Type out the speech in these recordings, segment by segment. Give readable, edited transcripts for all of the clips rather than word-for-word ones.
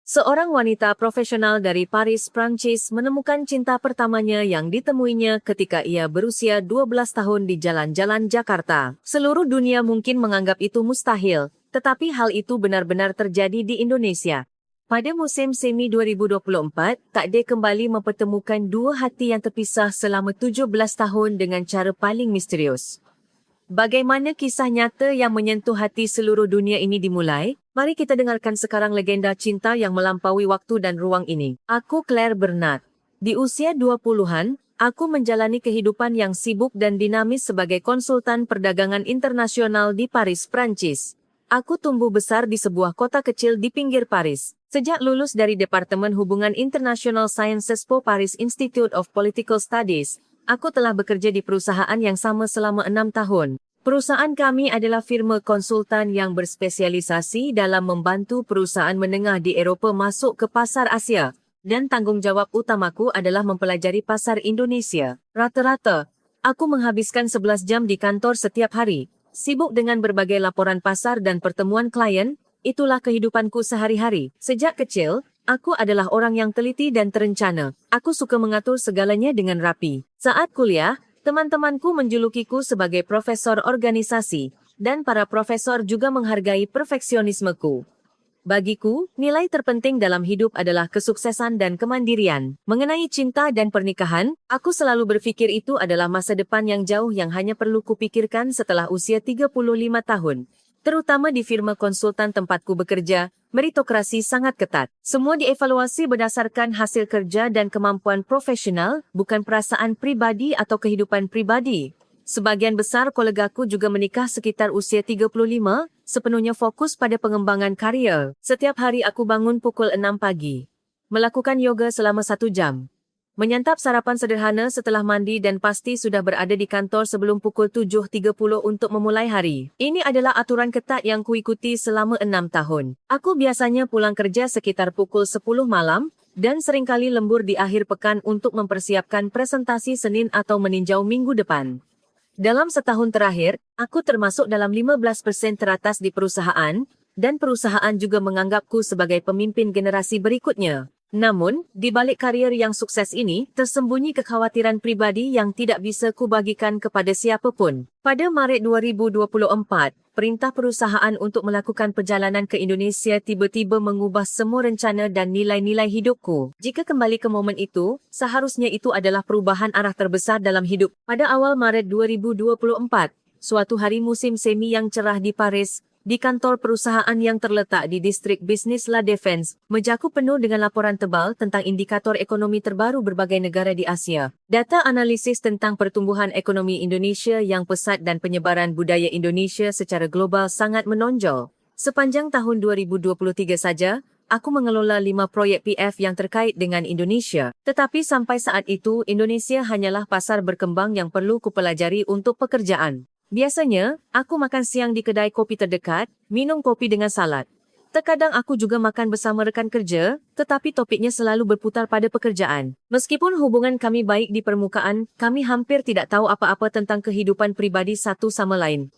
Seorang wanita profesional dari Paris, Prancis menemukan cinta pertamanya yang ditemuinya ketika ia berusia 12 tahun di jalan-jalan Jakarta. Seluruh dunia mungkin menganggap itu mustahil, tetapi hal itu benar-benar terjadi di Indonesia. Pada musim semi 2024, Takdir kembali mempertemukan dua hati yang terpisah selama 17 tahun dengan cara paling misterius. Bagaimana kisah nyata yang menyentuh hati seluruh dunia ini dimulai? Mari kita dengarkan sekarang legenda cinta yang melampaui waktu dan ruang ini. Aku Claire Bernard. Di usia 20-an, aku menjalani kehidupan yang sibuk dan dinamis sebagai konsultan perdagangan internasional di Paris, Prancis. Aku tumbuh besar di sebuah kota kecil di pinggir Paris. Sejak lulus dari Departemen Hubungan International Sciences po Paris Institute of Political Studies, aku telah bekerja di perusahaan yang sama selama 6 tahun. Perusahaan kami adalah firma konsultan yang berspesialisasi dalam membantu perusahaan menengah di Eropah masuk ke pasar Asia, dan tanggungjawab utamaku adalah mempelajari pasar Indonesia. Rata-rata, aku menghabiskan 11 jam di kantor setiap hari, sibuk dengan berbagai laporan pasar dan pertemuan klien. Itulah kehidupanku sehari-hari. Sejak kecil, aku adalah orang yang teliti dan terencana. Aku suka mengatur segalanya dengan rapi. Saat kuliah, teman-temanku menjulukiku sebagai profesor organisasi, dan para profesor juga menghargai perfeksionismeku. Bagiku, nilai terpenting dalam hidup adalah kesuksesan dan kemandirian. Mengenai cinta dan pernikahan, aku selalu berpikir itu adalah masa depan yang jauh yang hanya perlu kupikirkan setelah usia 35 tahun. Terutama di firma konsultan tempatku bekerja, meritokrasi sangat ketat. Semua dievaluasi berdasarkan hasil kerja dan kemampuan profesional, bukan perasaan pribadi atau kehidupan pribadi. Sebagian besar kolegaku juga menikah sekitar usia 35, sepenuhnya fokus pada pengembangan karier. Setiap hari aku bangun pukul 6 pagi. Melakukan yoga selama 1 jam. Menyantap sarapan sederhana setelah mandi dan pasti sudah berada di kantor sebelum pukul 7.30 untuk memulai hari. Ini adalah aturan ketat yang kuikuti selama 6 tahun. Aku biasanya pulang kerja sekitar pukul 10 malam, dan seringkali lembur di akhir pekan untuk mempersiapkan presentasi Senin atau meninjau minggu depan. Dalam setahun terakhir, aku termasuk dalam 15% teratas di perusahaan, dan perusahaan juga menganggapku sebagai pemimpin generasi berikutnya. Namun, di balik karier yang sukses ini, tersembunyi kekhawatiran pribadi yang tidak bisa kubagikan kepada siapapun. Pada Maret 2024, perintah perusahaan untuk melakukan perjalanan ke Indonesia tiba-tiba mengubah semua rencana dan nilai-nilai hidupku. Jika kembali ke momen itu, seharusnya itu adalah perubahan arah terbesar dalam hidup. Pada awal Maret 2024, suatu hari musim semi yang cerah di Paris, di kantor perusahaan yang terletak di distrik bisnis La Défense, mejaku penuh dengan laporan tebal tentang indikator ekonomi terbaru berbagai negara di Asia. Data analisis tentang pertumbuhan ekonomi Indonesia yang pesat dan penyebaran budaya Indonesia secara global sangat menonjol. Sepanjang tahun 2023 saja, aku mengelola 5 proyek PF yang terkait dengan Indonesia. Tetapi sampai saat itu, Indonesia hanyalah pasar berkembang yang perlu kupelajari untuk pekerjaan. Biasanya, aku makan siang di kedai kopi terdekat, minum kopi dengan salad. Terkadang aku juga makan bersama rekan kerja, tetapi topiknya selalu berputar pada pekerjaan. Meskipun hubungan kami baik di permukaan, kami hampir tidak tahu apa-apa tentang kehidupan pribadi satu sama lain.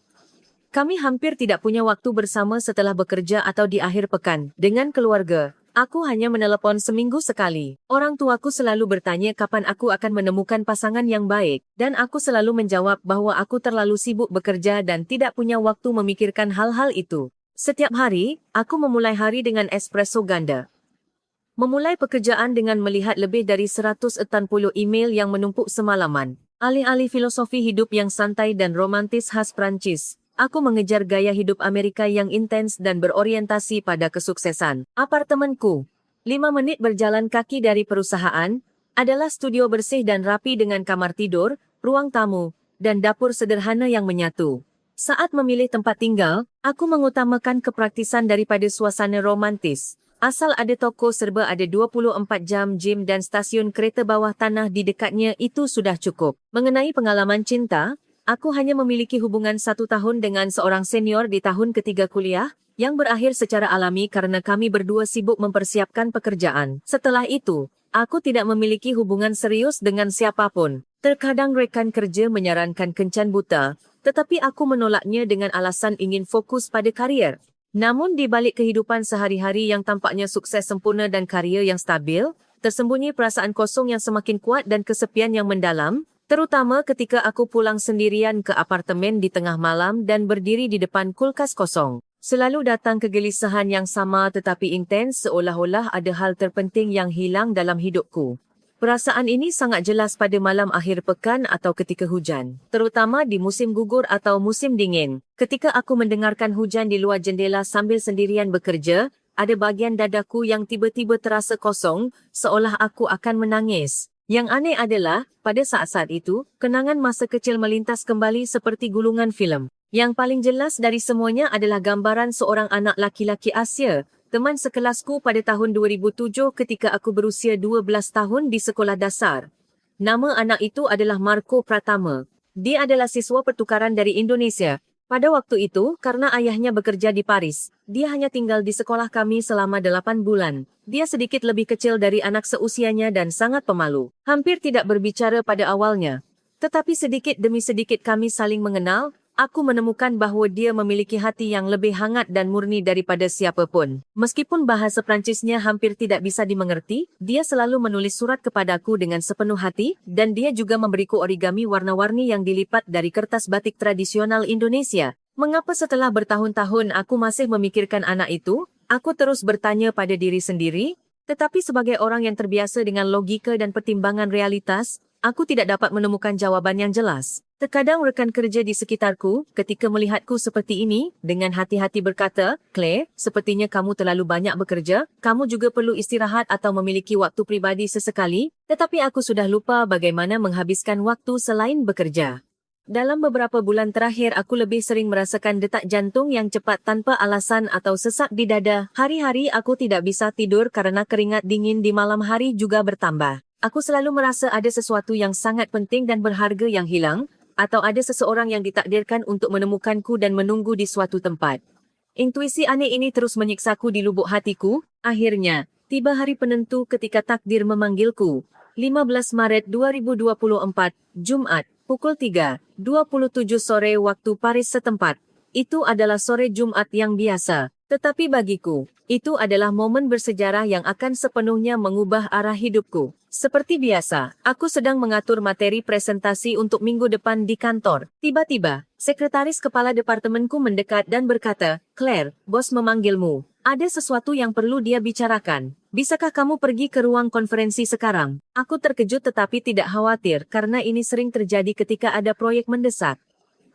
Kami hampir tidak punya waktu bersama setelah bekerja atau di akhir pekan. Dengan keluarga, aku hanya menelepon seminggu sekali. Orang tuaku selalu bertanya kapan aku akan menemukan pasangan yang baik, dan aku selalu menjawab bahwa aku terlalu sibuk bekerja dan tidak punya waktu memikirkan hal-hal itu. Setiap hari, aku memulai hari dengan espresso ganda. Memulai pekerjaan dengan melihat lebih dari 140 email yang menumpuk semalaman. Alih-alih filosofi hidup yang santai dan romantis khas Prancis, aku mengejar gaya hidup Amerika yang intens dan berorientasi pada kesuksesan. Apartemenku, 5 menit berjalan kaki dari perusahaan, adalah studio bersih dan rapi dengan kamar tidur, ruang tamu, dan dapur sederhana yang menyatu. Saat memilih tempat tinggal, aku mengutamakan kepraktisan daripada suasana romantis. Asal ada toko serba ada 24 jam gym dan stasiun kereta bawah tanah di dekatnya itu sudah cukup. Mengenai pengalaman cinta, aku hanya memiliki hubungan 1 tahun dengan seorang senior di tahun ketiga kuliah, yang berakhir secara alami karena kami berdua sibuk mempersiapkan pekerjaan. Setelah itu, aku tidak memiliki hubungan serius dengan siapapun. Terkadang rekan kerja menyarankan kencan buta, tetapi aku menolaknya dengan alasan ingin fokus pada karier. Namun di balik kehidupan sehari-hari yang tampaknya sukses sempurna dan karier yang stabil, tersembunyi perasaan kosong yang semakin kuat dan kesepian yang mendalam, terutama ketika aku pulang sendirian ke apartemen di tengah malam dan berdiri di depan kulkas kosong. Selalu datang kegelisahan yang sama tetapi intens, seolah-olah ada hal terpenting yang hilang dalam hidupku. Perasaan ini sangat jelas pada malam akhir pekan atau ketika hujan, terutama di musim gugur atau musim dingin. Ketika aku mendengarkan hujan di luar jendela sambil sendirian bekerja, ada bahagian dadaku yang tiba-tiba terasa kosong, seolah aku akan menangis. Yang aneh adalah, pada saat-saat itu, kenangan masa kecil melintas kembali seperti gulungan filem. Yang paling jelas dari semuanya adalah gambaran seorang anak laki-laki Asia, teman sekelasku pada tahun 2007 ketika aku berusia 12 tahun di sekolah dasar. Nama anak itu adalah Marco Pratama. Dia adalah siswa pertukaran dari Indonesia. Pada waktu itu, karena ayahnya bekerja di Paris, dia hanya tinggal di sekolah kami selama 8 bulan. Dia sedikit lebih kecil dari anak seusianya dan sangat pemalu. Hampir tidak berbicara pada awalnya. Tetapi sedikit demi sedikit kami saling mengenal. Aku menemukan bahawa dia memiliki hati yang lebih hangat dan murni daripada siapapun. Meskipun bahasa Prancisnya hampir tidak bisa dimengerti, dia selalu menulis surat kepadaku dengan sepenuh hati dan dia juga memberiku origami warna-warni yang dilipat dari kertas batik tradisional Indonesia. Mengapa setelah bertahun-tahun aku masih memikirkan anak itu? Aku terus bertanya pada diri sendiri, tetapi sebagai orang yang terbiasa dengan logika dan pertimbangan realitas, aku tidak dapat menemukan jawaban yang jelas. Terkadang rekan kerja di sekitarku, ketika melihatku seperti ini, dengan hati-hati berkata, "Claire, sepertinya kamu terlalu banyak bekerja, kamu juga perlu istirahat atau memiliki waktu pribadi sesekali," tetapi aku sudah lupa bagaimana menghabiskan waktu selain bekerja. Dalam beberapa bulan terakhir, aku lebih sering merasakan detak jantung yang cepat tanpa alasan atau sesak di dada. Hari-hari aku tidak bisa tidur karena keringat dingin di malam hari juga bertambah. Aku selalu merasa ada sesuatu yang sangat penting dan berharga yang hilang, atau ada seseorang yang ditakdirkan untuk menemukanku dan menunggu di suatu tempat. Intuisi aneh ini terus menyiksaku di lubuk hatiku. Akhirnya, tiba hari penentu ketika takdir memanggilku. 15 Maret 2024, Jumat, pukul 3:27 sore waktu Paris setempat. Itu adalah sore Jumat yang biasa. Tetapi bagiku, itu adalah momen bersejarah yang akan sepenuhnya mengubah arah hidupku. Seperti biasa, aku sedang mengatur materi presentasi untuk minggu depan di kantor. Tiba-tiba, sekretaris kepala departemenku mendekat dan berkata, "Claire, bos memanggilmu. Ada sesuatu yang perlu dia bicarakan. Bisakah kamu pergi ke ruang konferensi sekarang?" Aku terkejut tetapi tidak khawatir karena ini sering terjadi ketika ada proyek mendesak.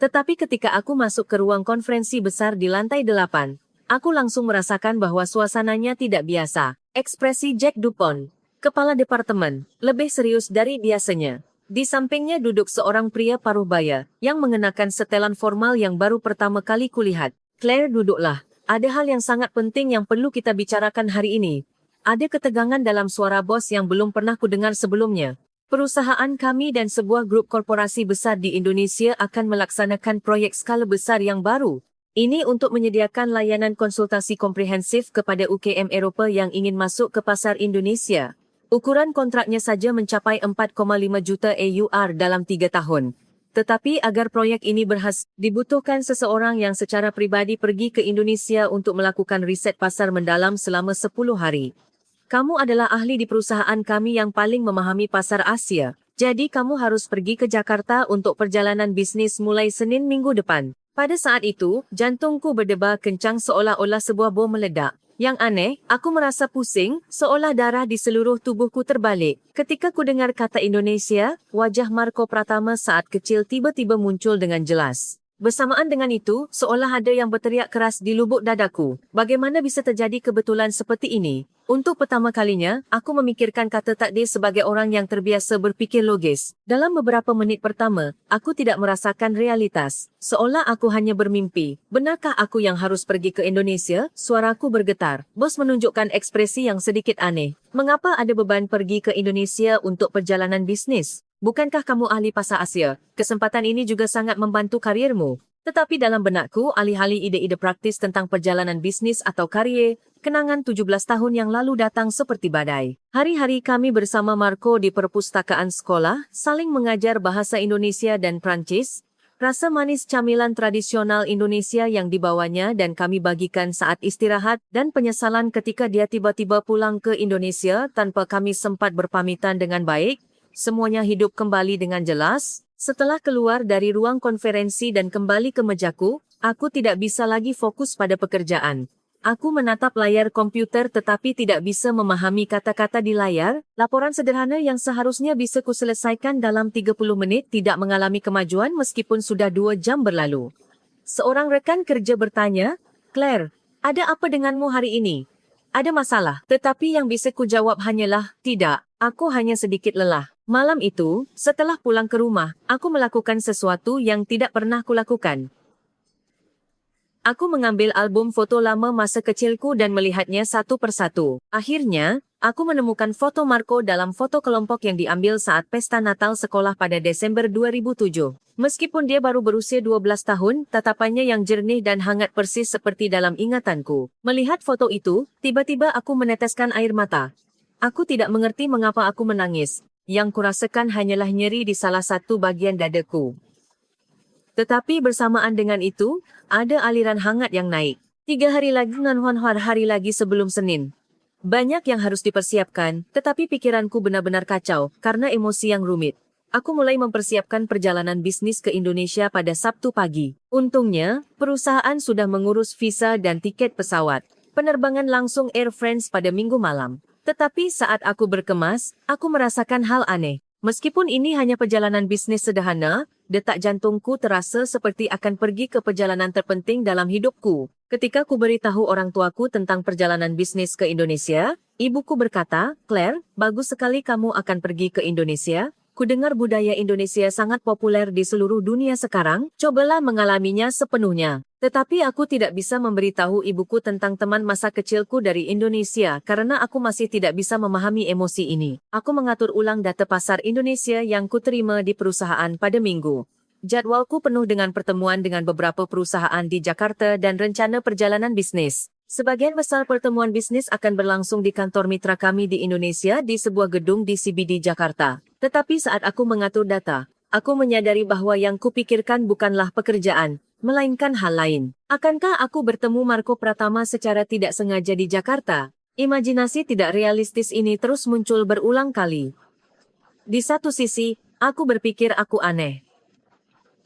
Tetapi ketika aku masuk ke ruang konferensi besar di lantai 8, aku langsung merasakan bahwa suasananya tidak biasa. Ekspresi Jack Dupont, kepala departemen, lebih serius dari biasanya. Di sampingnya duduk seorang pria paruh baya yang mengenakan setelan formal yang baru pertama kali kulihat. "Claire, duduklah. Ada hal yang sangat penting yang perlu kita bicarakan hari ini." Ada ketegangan dalam suara bos yang belum pernah kudengar sebelumnya. Perusahaan kami dan sebuah grup korporasi besar di Indonesia akan melaksanakan proyek skala besar yang baru. Ini untuk menyediakan layanan konsultasi komprehensif kepada UKM Eropah yang ingin masuk ke pasar Indonesia. Ukuran kontraknya saja mencapai 4,5 juta AUR dalam 3 tahun. Tetapi agar proyek ini berhasil, dibutuhkan seseorang yang secara pribadi pergi ke Indonesia untuk melakukan riset pasar mendalam selama 10 hari. Kamu adalah ahli di perusahaan kami yang paling memahami pasar Asia. Jadi kamu harus pergi ke Jakarta untuk perjalanan bisnis mulai Senin minggu depan. Pada saat itu, jantungku berdebar kencang seolah-olah sebuah bom meledak. Yang aneh, aku merasa pusing, seolah darah di seluruh tubuhku terbalik. Ketika ku dengar kata Indonesia, wajah Marco Pratama saat kecil tiba-tiba muncul dengan jelas. Bersamaan dengan itu, seolah ada yang berteriak keras di lubuk dadaku. Bagaimana bisa terjadi kebetulan seperti ini? Untuk pertama kalinya, aku memikirkan kata takdir sebagai orang yang terbiasa berpikir logis. Dalam beberapa menit pertama, aku tidak merasakan realitas. Seolah aku hanya bermimpi. Benarkah aku yang harus pergi ke Indonesia? Suaraku bergetar. Bos menunjukkan ekspresi yang sedikit aneh. "Mengapa ada beban pergi ke Indonesia untuk perjalanan bisnis? Bukankah kamu ahli pasar Asia? Kesempatan ini juga sangat membantu karirmu." Tetapi dalam benakku, alih-alih ide-ide praktis tentang perjalanan bisnis atau karier, kenangan 17 tahun yang lalu datang seperti badai. Hari-hari kami bersama Marco di perpustakaan sekolah, saling mengajar bahasa Indonesia dan Prancis. Rasa manis camilan tradisional Indonesia yang dibawanya dan kami bagikan saat istirahat dan penyesalan ketika dia tiba-tiba pulang ke Indonesia tanpa kami sempat berpamitan dengan baik, semuanya hidup kembali dengan jelas. Setelah keluar dari ruang konferensi dan kembali ke mejaku, aku tidak bisa lagi fokus pada pekerjaan. Aku menatap layar komputer tetapi tidak bisa memahami kata-kata di layar. Laporan sederhana yang seharusnya bisa kuselesaikan dalam 30 menit tidak mengalami kemajuan meskipun sudah 2 jam berlalu. Seorang rekan kerja bertanya, "Claire, ada apa denganmu hari ini? Ada masalah?" Tetapi yang bisa kujawab hanyalah, "Tidak, aku hanya sedikit lelah." Malam itu, setelah pulang ke rumah, aku melakukan sesuatu yang tidak pernah kulakukan. Aku mengambil album foto lama masa kecilku dan melihatnya satu persatu. Akhirnya, aku menemukan foto Marco dalam foto kelompok yang diambil saat pesta Natal sekolah pada Desember 2007. Meskipun dia baru berusia 12 tahun, tatapannya yang jernih dan hangat persis seperti dalam ingatanku. Melihat foto itu, tiba-tiba aku meneteskan air mata. Aku tidak mengerti mengapa aku menangis. Yang kurasakan hanyalah nyeri di salah satu bagian dadaku. Tetapi bersamaan dengan itu, ada aliran hangat yang naik. 3 hari lagi dan hari lagi sebelum Senin. Banyak yang harus dipersiapkan, tetapi pikiranku benar-benar kacau karena emosi yang rumit. Aku mulai mempersiapkan perjalanan bisnis ke Indonesia pada Sabtu pagi. Untungnya, perusahaan sudah mengurus visa dan tiket pesawat. Penerbangan langsung Air France pada Minggu malam. Tetapi saat aku berkemas, aku merasakan hal aneh. Meskipun ini hanya perjalanan bisnis sederhana, detak jantungku terasa seperti akan pergi ke perjalanan terpenting dalam hidupku. Ketika ku beritahu orang tuaku tentang perjalanan bisnis ke Indonesia, ibuku berkata, "Claire, bagus sekali kamu akan pergi ke Indonesia. Kudengar budaya Indonesia sangat populer di seluruh dunia sekarang, cobalah mengalaminya sepenuhnya." Tetapi aku tidak bisa memberitahu ibuku tentang teman masa kecilku dari Indonesia karena aku masih tidak bisa memahami emosi ini. Aku mengatur ulang data pasar Indonesia yang kuterima di perusahaan pada Minggu. Jadwalku penuh dengan pertemuan dengan beberapa perusahaan di Jakarta dan rencana perjalanan bisnis. Sebagian besar pertemuan bisnis akan berlangsung di kantor mitra kami di Indonesia di sebuah gedung di CBD Jakarta. Tetapi saat aku mengatur data, aku menyadari bahwa yang kupikirkan bukanlah pekerjaan, melainkan hal lain. Akankah aku bertemu Marco Pratama secara tidak sengaja di Jakarta? Imajinasi tidak realistis ini terus muncul berulang kali. Di satu sisi, aku berpikir aku aneh.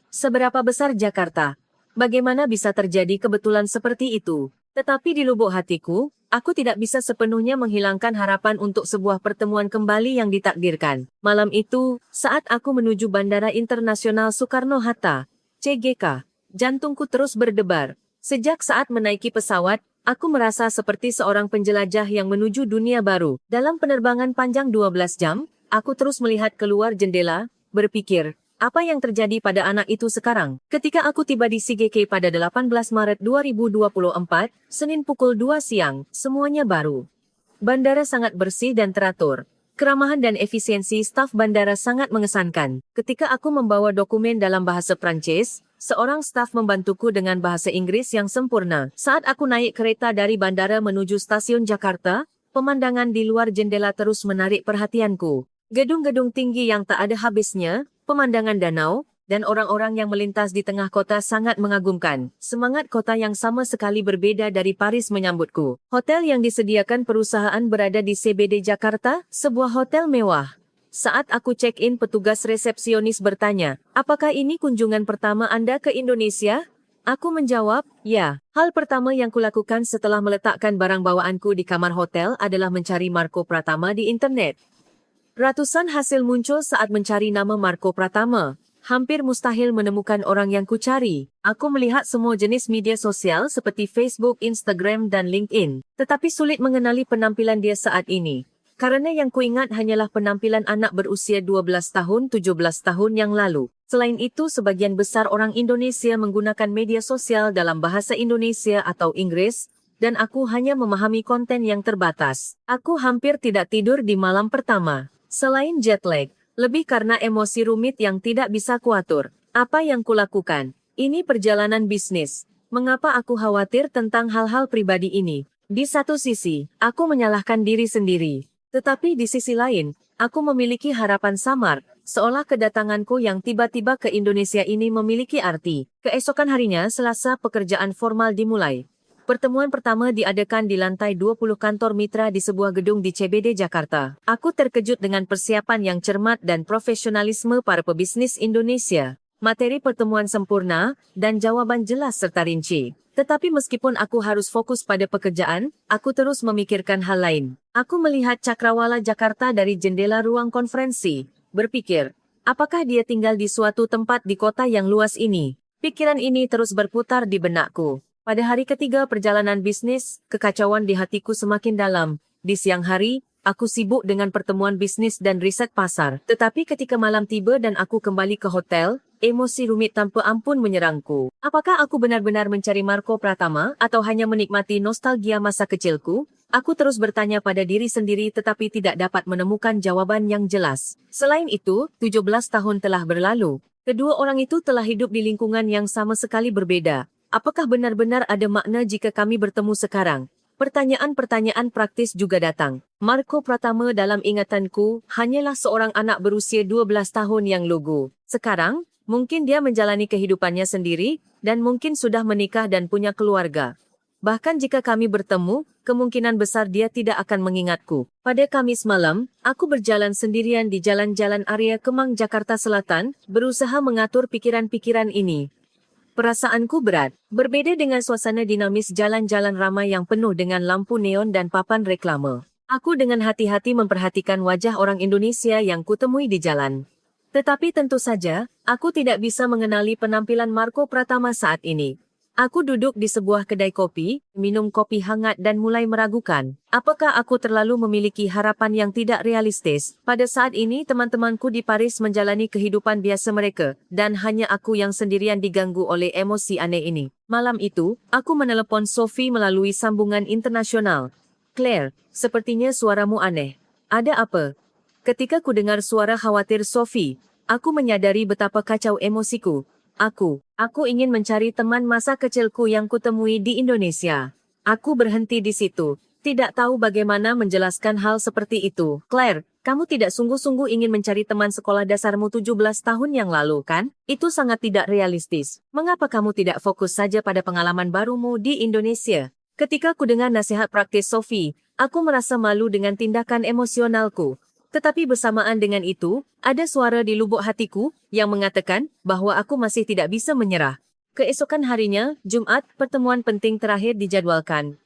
Seberapa besar Jakarta? Bagaimana bisa terjadi kebetulan seperti itu? Tetapi di lubuk hatiku, aku tidak bisa sepenuhnya menghilangkan harapan untuk sebuah pertemuan kembali yang ditakdirkan. Malam itu, saat aku menuju Bandara Internasional Soekarno-Hatta, CGK, jantungku terus berdebar. Sejak saat menaiki pesawat, aku merasa seperti seorang penjelajah yang menuju dunia baru. Dalam penerbangan panjang 12 jam, aku terus melihat keluar jendela, berpikir, apa yang terjadi pada anak itu sekarang? Ketika aku tiba di CGK pada 18 Maret 2024, Senin pukul 2 siang, semuanya baru. Bandara sangat bersih dan teratur. Keramahan dan efisiensi staf bandara sangat mengesankan. Ketika aku membawa dokumen dalam bahasa Prancis, seorang staf membantuku dengan bahasa Inggris yang sempurna. Saat aku naik kereta dari bandara menuju stasiun Jakarta, pemandangan di luar jendela terus menarik perhatianku. Gedung-gedung tinggi yang tak ada habisnya, pemandangan danau, dan orang-orang yang melintas di tengah kota sangat mengagumkan. Semangat kota yang sama sekali berbeda dari Paris menyambutku. Hotel yang disediakan perusahaan berada di CBD Jakarta, sebuah hotel mewah. Saat aku check-in, petugas resepsionis bertanya, "Apakah ini kunjungan pertama Anda ke Indonesia?" Aku menjawab, "Ya." Hal pertama yang kulakukan setelah meletakkan barang bawaanku di kamar hotel adalah mencari Marco Pratama di internet. Ratusan hasil muncul saat mencari nama Marco Pratama. Hampir mustahil menemukan orang yang kucari. Aku melihat semua jenis media sosial seperti Facebook, Instagram, dan LinkedIn. Tetapi sulit mengenali penampilan dia saat ini. Karena yang kuingat hanyalah penampilan anak berusia 12 tahun, 17 tahun yang lalu. Selain itu, sebagian besar orang Indonesia menggunakan media sosial dalam bahasa Indonesia atau Inggris, dan aku hanya memahami konten yang terbatas. Aku hampir tidak tidur di malam pertama. Selain jet lag, lebih karena emosi rumit yang tidak bisa kuatur. Apa yang kulakukan? Ini perjalanan bisnis. Mengapa aku khawatir tentang hal-hal pribadi ini? Di satu sisi, aku menyalahkan diri sendiri. Tetapi di sisi lain, aku memiliki harapan samar. seolah kedatanganku yang tiba-tiba ke Indonesia ini memiliki arti. Keesokan harinya, Selasa, pekerjaan formal dimulai. Pertemuan pertama diadakan di lantai 20 kantor mitra di sebuah gedung di CBD, Jakarta. Aku terkejut dengan persiapan yang cermat dan profesionalisme para pebisnis Indonesia. Materi pertemuan sempurna dan jawaban jelas serta rinci. Tetapi meskipun aku harus fokus pada pekerjaan, aku terus memikirkan hal lain. Aku melihat cakrawala Jakarta dari jendela ruang konferensi, berpikir, apakah dia tinggal di suatu tempat di kota yang luas ini? Pikiran ini terus berputar di benakku. Pada hari ketiga perjalanan bisnis, kekacauan di hatiku semakin dalam. Di siang hari, aku sibuk dengan pertemuan bisnis dan riset pasar. Tetapi ketika malam tiba dan aku kembali ke hotel, emosi rumit tanpa ampun menyerangku. Apakah aku benar-benar mencari Marco Pratama atau hanya menikmati nostalgia masa kecilku? Aku terus bertanya pada diri sendiri tetapi tidak dapat menemukan jawaban yang jelas. Selain itu, 17 tahun telah berlalu. Kedua orang itu telah hidup di lingkungan yang sama sekali berbeda. Apakah benar-benar ada makna jika kami bertemu sekarang? Pertanyaan-pertanyaan praktis juga datang. Marco Pratama dalam ingatanku hanyalah seorang anak berusia 12 tahun yang lugu. Sekarang, mungkin dia menjalani kehidupannya sendiri dan mungkin sudah menikah dan punya keluarga. Bahkan jika kami bertemu, kemungkinan besar dia tidak akan mengingatku. Pada Kamis malam, aku berjalan sendirian di jalan-jalan area Kemang, Jakarta Selatan, berusaha mengatur pikiran-pikiran ini. Perasaanku berat, berbeda dengan suasana dinamis jalan-jalan ramai yang penuh dengan lampu neon dan papan reklame. Aku dengan hati-hati memperhatikan wajah orang Indonesia yang kutemui di jalan. Tetapi tentu saja, aku tidak bisa mengenali penampilan Marco Pratama saat ini. Aku duduk di sebuah kedai kopi, minum kopi hangat dan mulai meragukan. Apakah aku terlalu memiliki harapan yang tidak realistis? Pada saat ini teman-temanku di Paris menjalani kehidupan biasa mereka, dan hanya aku yang sendirian diganggu oleh emosi aneh ini. Malam itu, aku menelepon Sophie melalui sambungan internasional. Claire, sepertinya suaramu aneh. Ada apa? Ketika ku dengar suara khawatir Sophie, aku menyadari betapa kacau emosiku. Aku ingin mencari teman masa kecilku yang kutemui di Indonesia. Aku berhenti di situ, tidak tahu bagaimana menjelaskan hal seperti itu. Claire, kamu tidak sungguh-sungguh ingin mencari teman sekolah dasarmu 17 tahun yang lalu, kan? Itu sangat tidak realistis. Mengapa kamu tidak fokus saja pada pengalaman barumu di Indonesia? Ketika ku dengar nasihat praktis Sophie, aku merasa malu dengan tindakan emosionalku. Tetapi bersamaan dengan itu, ada suara di lubuk hatiku yang mengatakan bahwa aku masih tidak bisa menyerah. Keesokan harinya, Jumat, pertemuan penting terakhir dijadwalkan.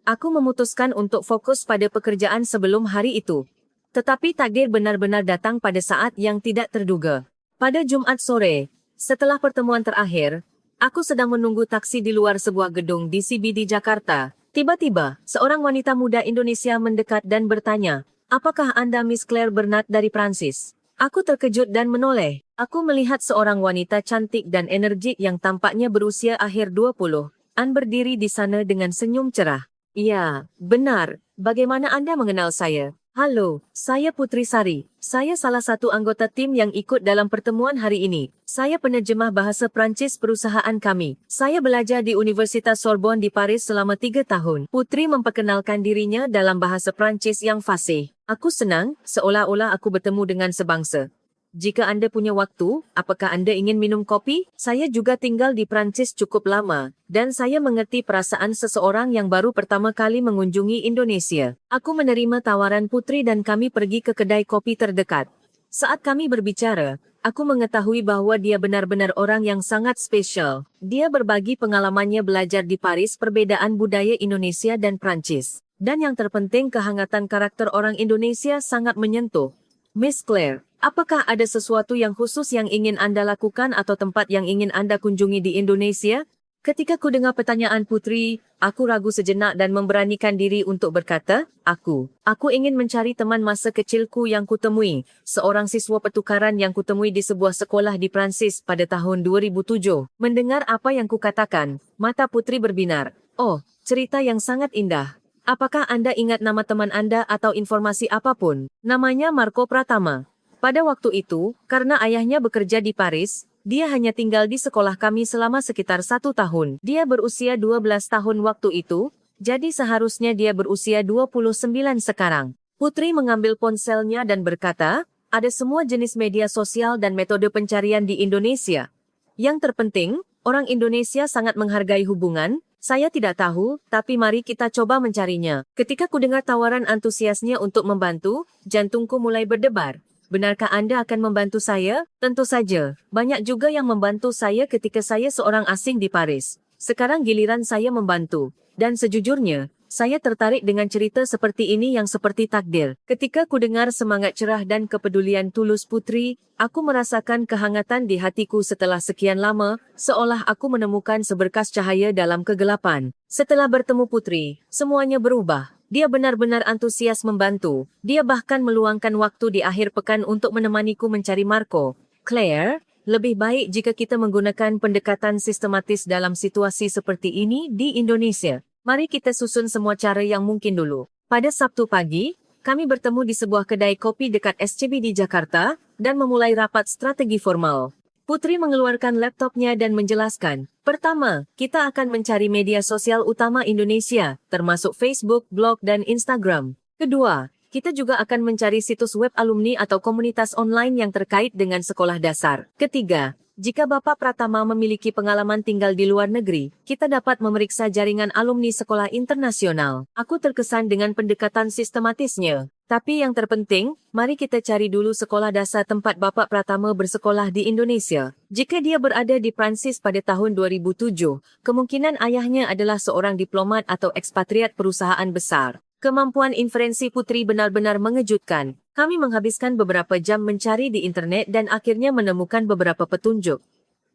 Aku memutuskan untuk fokus pada pekerjaan sebelum hari itu. Tetapi takdir benar-benar datang pada saat yang tidak terduga. Pada Jumat sore, setelah pertemuan terakhir, aku sedang menunggu taksi di luar sebuah gedung di CBD Jakarta. Tiba-tiba, seorang wanita muda Indonesia mendekat dan bertanya, "Apakah Anda Miss Claire Bernard dari Prancis?" Aku terkejut dan menoleh. Aku melihat seorang wanita cantik dan energik yang tampaknya berusia akhir 20-an berdiri di sana dengan senyum cerah. "Ya, benar. Bagaimana Anda mengenal saya?" "Halo, saya Putri Sari. Saya salah satu anggota tim yang ikut dalam pertemuan hari ini. Saya penerjemah bahasa Prancis perusahaan kami. Saya belajar di Universitas Sorbonne di Paris selama 3 tahun." Putri memperkenalkan dirinya dalam bahasa Prancis yang fasih. Aku senang, seolah-olah aku bertemu dengan sebangsa. "Jika Anda punya waktu, apakah Anda ingin minum kopi? Saya juga tinggal di Prancis cukup lama, dan saya mengerti perasaan seseorang yang baru pertama kali mengunjungi Indonesia." Aku menerima tawaran Putri dan kami pergi ke kedai kopi terdekat. Saat kami berbicara, aku mengetahui bahwa dia benar-benar orang yang sangat spesial. Dia berbagi pengalamannya belajar di Paris, perbedaan budaya Indonesia dan Prancis. Dan yang terpenting, kehangatan karakter orang Indonesia sangat menyentuh. "Miss Claire, apakah ada sesuatu yang khusus yang ingin Anda lakukan atau tempat yang ingin Anda kunjungi di Indonesia?" Ketika ku dengar pertanyaan Putri, aku ragu sejenak dan memberanikan diri untuk berkata, Aku ingin mencari teman masa kecilku yang kutemui, seorang siswa pertukaran yang kutemui di sebuah sekolah di Prancis pada tahun 2007. Mendengar apa yang kukatakan, mata Putri berbinar. "Oh, cerita yang sangat indah. Apakah Anda ingat nama teman Anda atau informasi apapun?" "Namanya Marco Pratama. Pada waktu itu, karena ayahnya bekerja di Paris, dia hanya tinggal di sekolah kami selama sekitar 1 tahun. Dia berusia 12 tahun waktu itu, jadi seharusnya dia berusia 29 sekarang." Putri mengambil ponselnya dan berkata, Ada semua jenis media sosial dan metode pencarian di Indonesia. Yang terpenting, orang Indonesia sangat menghargai hubungan. Saya tidak tahu, tapi mari kita coba mencarinya. Ketika ku dengar tawaran antusiasnya untuk membantu, jantungku mulai berdebar. Benarkah Anda akan membantu saya? Tentu saja. Banyak juga yang membantu saya ketika saya seorang asing di Paris. Sekarang giliran saya membantu. Dan sejujurnya, saya tertarik dengan cerita seperti ini yang seperti takdir. Ketika ku dengar semangat cerah dan kepedulian tulus Putri, aku merasakan kehangatan di hatiku setelah sekian lama, seolah aku menemukan seberkas cahaya dalam kegelapan. Setelah bertemu Putri, semuanya berubah. Dia benar-benar antusias membantu. Dia bahkan meluangkan waktu di akhir pekan untuk menemaniku mencari Marco. Claire, lebih baik jika kita menggunakan pendekatan sistematis dalam situasi seperti ini di Indonesia. Mari kita susun semua cara yang mungkin dulu. Pada Sabtu pagi, kami bertemu di sebuah kedai kopi dekat SCB di Jakarta dan memulai rapat strategi formal. Putri mengeluarkan laptopnya dan menjelaskan, pertama, kita akan mencari media sosial utama Indonesia, termasuk Facebook, blog, dan Instagram. Kedua, kita juga akan mencari situs web alumni atau komunitas online yang terkait dengan sekolah dasar. Ketiga, jika Bapak Pratama memiliki pengalaman tinggal di luar negeri, kita dapat memeriksa jaringan alumni sekolah internasional. Aku terkesan dengan pendekatan sistematisnya. Tapi yang terpenting, mari kita cari dulu sekolah dasar tempat Bapak Pratama bersekolah di Indonesia. Jika dia berada di Prancis pada tahun 2007, kemungkinan ayahnya adalah seorang diplomat atau ekspatriat perusahaan besar. Kemampuan inferensi Putri benar-benar mengejutkan. Kami menghabiskan beberapa jam mencari di internet dan akhirnya menemukan beberapa petunjuk.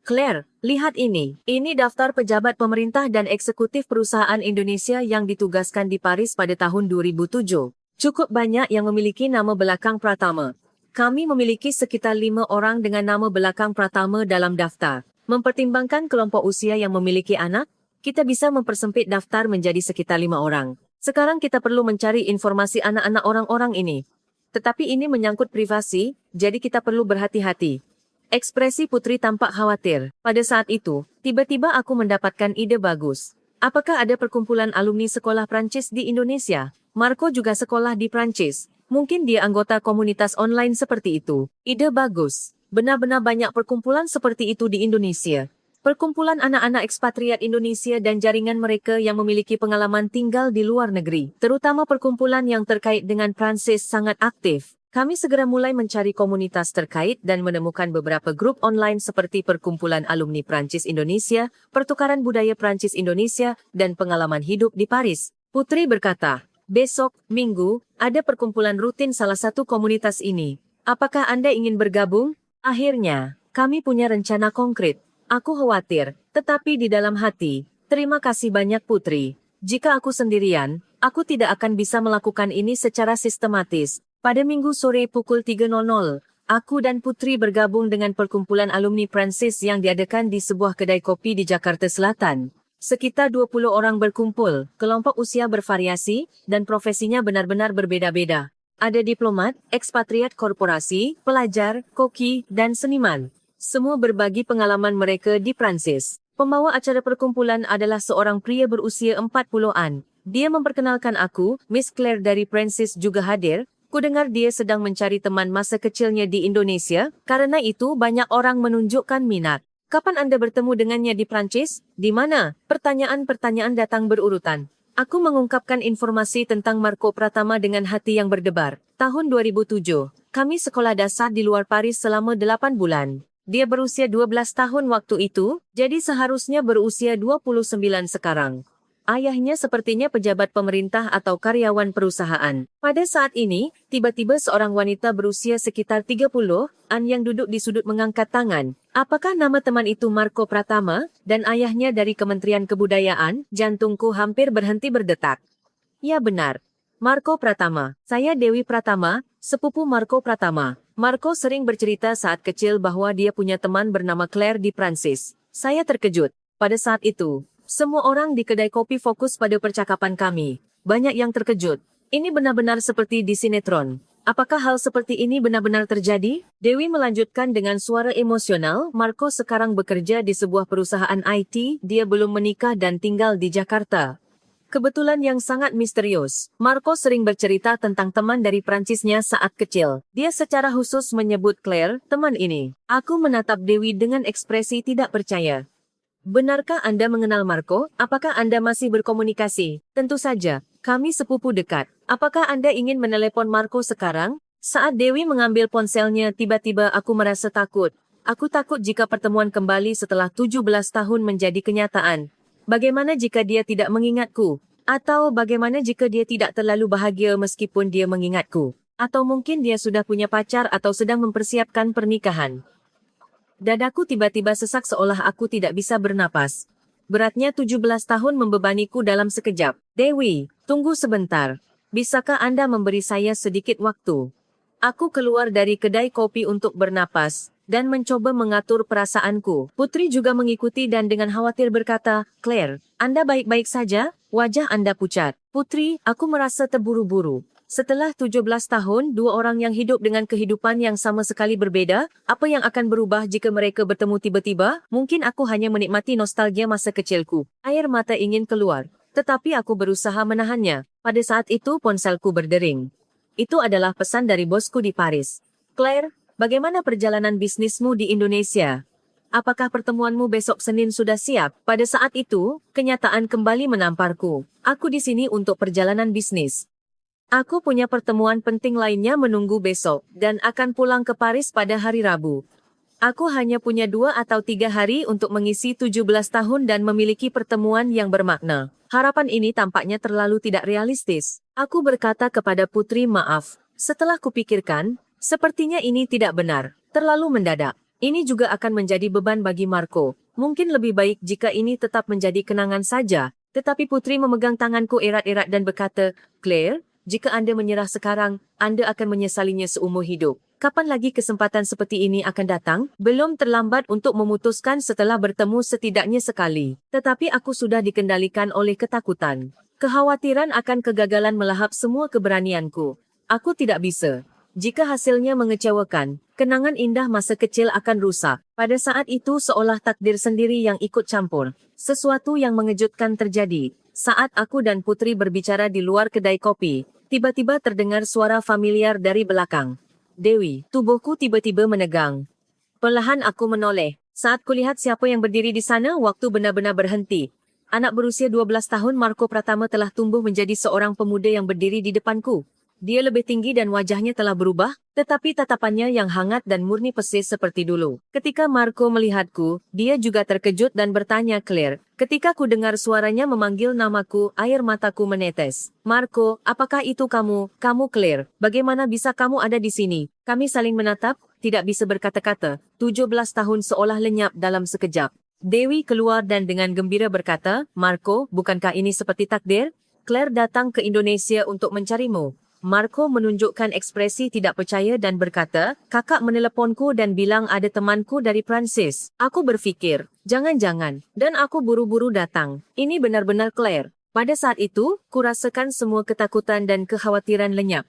Claire, lihat ini. Ini daftar pejabat pemerintah dan eksekutif perusahaan Indonesia yang ditugaskan di Paris pada tahun 2007. Cukup banyak yang memiliki nama belakang Pratama. Kami memiliki sekitar 5 orang dengan nama belakang Pratama dalam daftar. Mempertimbangkan kelompok usia yang memiliki anak, kita bisa mempersempit daftar menjadi sekitar 5 orang. Sekarang kita perlu mencari informasi anak-anak orang-orang ini. Tetapi ini menyangkut privasi, jadi kita perlu berhati-hati. Ekspresi Putri tampak khawatir. Pada saat itu, tiba-tiba aku mendapatkan ide bagus. Apakah ada perkumpulan alumni sekolah Prancis di Indonesia? Marco juga sekolah di Prancis. Mungkin dia anggota komunitas online seperti itu. Ide bagus. Benar-benar banyak perkumpulan seperti itu di Indonesia. Perkumpulan anak-anak ekspatriat Indonesia dan jaringan mereka yang memiliki pengalaman tinggal di luar negeri, terutama perkumpulan yang terkait dengan Prancis sangat aktif. Kami segera mulai mencari komunitas terkait dan menemukan beberapa grup online seperti Perkumpulan Alumni Prancis Indonesia, Pertukaran Budaya Prancis Indonesia, dan Pengalaman Hidup di Paris. Putri berkata, besok, Minggu, ada perkumpulan rutin salah satu komunitas ini. Apakah Anda ingin bergabung? Akhirnya, kami punya rencana konkret. Aku khawatir, tetapi di dalam hati, terima kasih banyak Putri. Jika aku sendirian, aku tidak akan bisa melakukan ini secara sistematis. Pada Minggu sore pukul 3.00, aku dan Putri bergabung dengan perkumpulan alumni Prancis yang diadakan di sebuah kedai kopi di Jakarta Selatan. Sekitar 20 orang berkumpul, kelompok usia bervariasi, dan profesinya benar-benar berbeda-beda. Ada diplomat, ekspatriat korporasi, pelajar, koki, dan seniman. Semua berbagi pengalaman mereka di Prancis. Pembawa acara perkumpulan adalah seorang pria berusia 40-an. Dia memperkenalkan aku, Miss Claire dari Prancis juga hadir. Kudengar dia sedang mencari teman masa kecilnya di Indonesia, karena itu banyak orang menunjukkan minat. Kapan Anda bertemu dengannya di Prancis? Di mana? Pertanyaan-pertanyaan datang berurutan. Aku mengungkapkan informasi tentang Marco Pratama dengan hati yang berdebar. Tahun 2007, kami sekolah dasar di luar Paris selama 8 bulan. Dia berusia 12 tahun waktu itu, jadi seharusnya berusia 29 sekarang. Ayahnya sepertinya pejabat pemerintah atau karyawan perusahaan. Pada saat ini, tiba-tiba seorang wanita berusia sekitar 30-an yang duduk di sudut mengangkat tangan. Apakah nama teman itu Marco Pratama dan ayahnya dari Kementerian Kebudayaan? Jantungku hampir berhenti berdetak. Ya benar, Marco Pratama. Saya Dewi Pratama, sepupu Marco Pratama. Marco sering bercerita saat kecil bahwa dia punya teman bernama Claire di Prancis. Saya terkejut. Pada saat itu, semua orang di kedai kopi fokus pada percakapan kami. Banyak yang terkejut. Ini benar-benar seperti di sinetron. Apakah hal seperti ini benar-benar terjadi? Dewi melanjutkan dengan suara emosional. Marco sekarang bekerja di sebuah perusahaan IT. Dia belum menikah dan tinggal di Jakarta. Kebetulan yang sangat misterius. Marco sering bercerita tentang teman dari Prancisnya saat kecil. Dia secara khusus menyebut Claire, teman ini. Aku menatap Dewi dengan ekspresi tidak percaya. Benarkah Anda mengenal Marco? Apakah Anda masih berkomunikasi? Tentu saja, kami sepupu dekat. Apakah Anda ingin menelepon Marco sekarang? Saat Dewi mengambil ponselnya, tiba-tiba aku merasa takut. Aku takut jika pertemuan kembali setelah 17 tahun menjadi kenyataan. Bagaimana jika dia tidak mengingatku? Atau bagaimana jika dia tidak terlalu bahagia meskipun dia mengingatku? Atau mungkin dia sudah punya pacar atau sedang mempersiapkan pernikahan? Dadaku tiba-tiba sesak seolah aku tidak bisa bernapas. Beratnya 17 tahun membebaniku dalam sekejap. Dewi, tunggu sebentar. Bisakah Anda memberi saya sedikit waktu? Aku keluar dari kedai kopi untuk bernapas dan mencoba mengatur perasaanku. Putri juga mengikuti dan dengan khawatir berkata, Claire, Anda baik-baik saja? Wajah Anda pucat. Putri, aku merasa terburu-buru. Setelah 17 tahun, dua orang yang hidup dengan kehidupan yang sama sekali berbeda, apa yang akan berubah jika mereka bertemu tiba-tiba? Mungkin aku hanya menikmati nostalgia masa kecilku. Air mata ingin keluar, tetapi aku berusaha menahannya. Pada saat itu ponselku berdering. Itu adalah pesan dari bosku di Paris. Claire, bagaimana perjalanan bisnismu di Indonesia? Apakah pertemuanmu besok Senin sudah siap? Pada saat itu, kenyataan kembali menamparku. Aku di sini untuk perjalanan bisnis. Aku punya pertemuan penting lainnya menunggu besok, dan akan pulang ke Paris pada hari Rabu. Aku hanya punya 2 atau 3 hari untuk mengisi 17 tahun dan memiliki pertemuan yang bermakna. Harapan ini tampaknya terlalu tidak realistis. Aku berkata kepada Putri maaf. Setelah kupikirkan, sepertinya ini tidak benar. Terlalu mendadak. Ini juga akan menjadi beban bagi Marco. Mungkin lebih baik jika ini tetap menjadi kenangan saja. Tetapi Putri memegang tanganku erat-erat dan berkata, Claire, jika Anda menyerah sekarang, Anda akan menyesalinya seumur hidup. Kapan lagi kesempatan seperti ini akan datang? Belum terlambat untuk memutuskan setelah bertemu setidaknya sekali. Tetapi aku sudah dikendalikan oleh ketakutan. Kekhawatiran akan kegagalan melahap semua keberanianku. Aku tidak bisa. Jika hasilnya mengecewakan, kenangan indah masa kecil akan rusak. Pada saat itu seolah takdir sendiri yang ikut campur. Sesuatu yang mengejutkan terjadi. Saat aku dan Putri berbicara di luar kedai kopi, tiba-tiba terdengar suara familiar dari belakang. Dewi, tubuhku tiba-tiba menegang. Perlahan aku menoleh. Saat kulihat siapa yang berdiri di sana, waktu benar-benar berhenti. Anak berusia 12 tahun Marco Pratama telah tumbuh menjadi seorang pemuda yang berdiri di depanku. Dia lebih tinggi dan wajahnya telah berubah, tetapi tatapannya yang hangat dan murni persis seperti dulu. Ketika Marco melihatku, dia juga terkejut dan bertanya Claire. Ketika ku dengar suaranya memanggil namaku, air mataku menetes. Marco, apakah itu kamu? Kamu Claire. Bagaimana bisa kamu ada di sini? Kami saling menatap, tidak bisa berkata-kata. 17 tahun seolah lenyap dalam sekejap. Dewi keluar dan dengan gembira berkata, Marco, bukankah ini seperti takdir? Claire datang ke Indonesia untuk mencarimu. Marco menunjukkan ekspresi tidak percaya dan berkata, kakak meneleponku dan bilang ada temanku dari Prancis. Aku berfikir, jangan-jangan, dan aku buru-buru datang. Ini benar-benar Claire. Pada saat itu, kurasakan semua ketakutan dan kekhawatiran lenyap.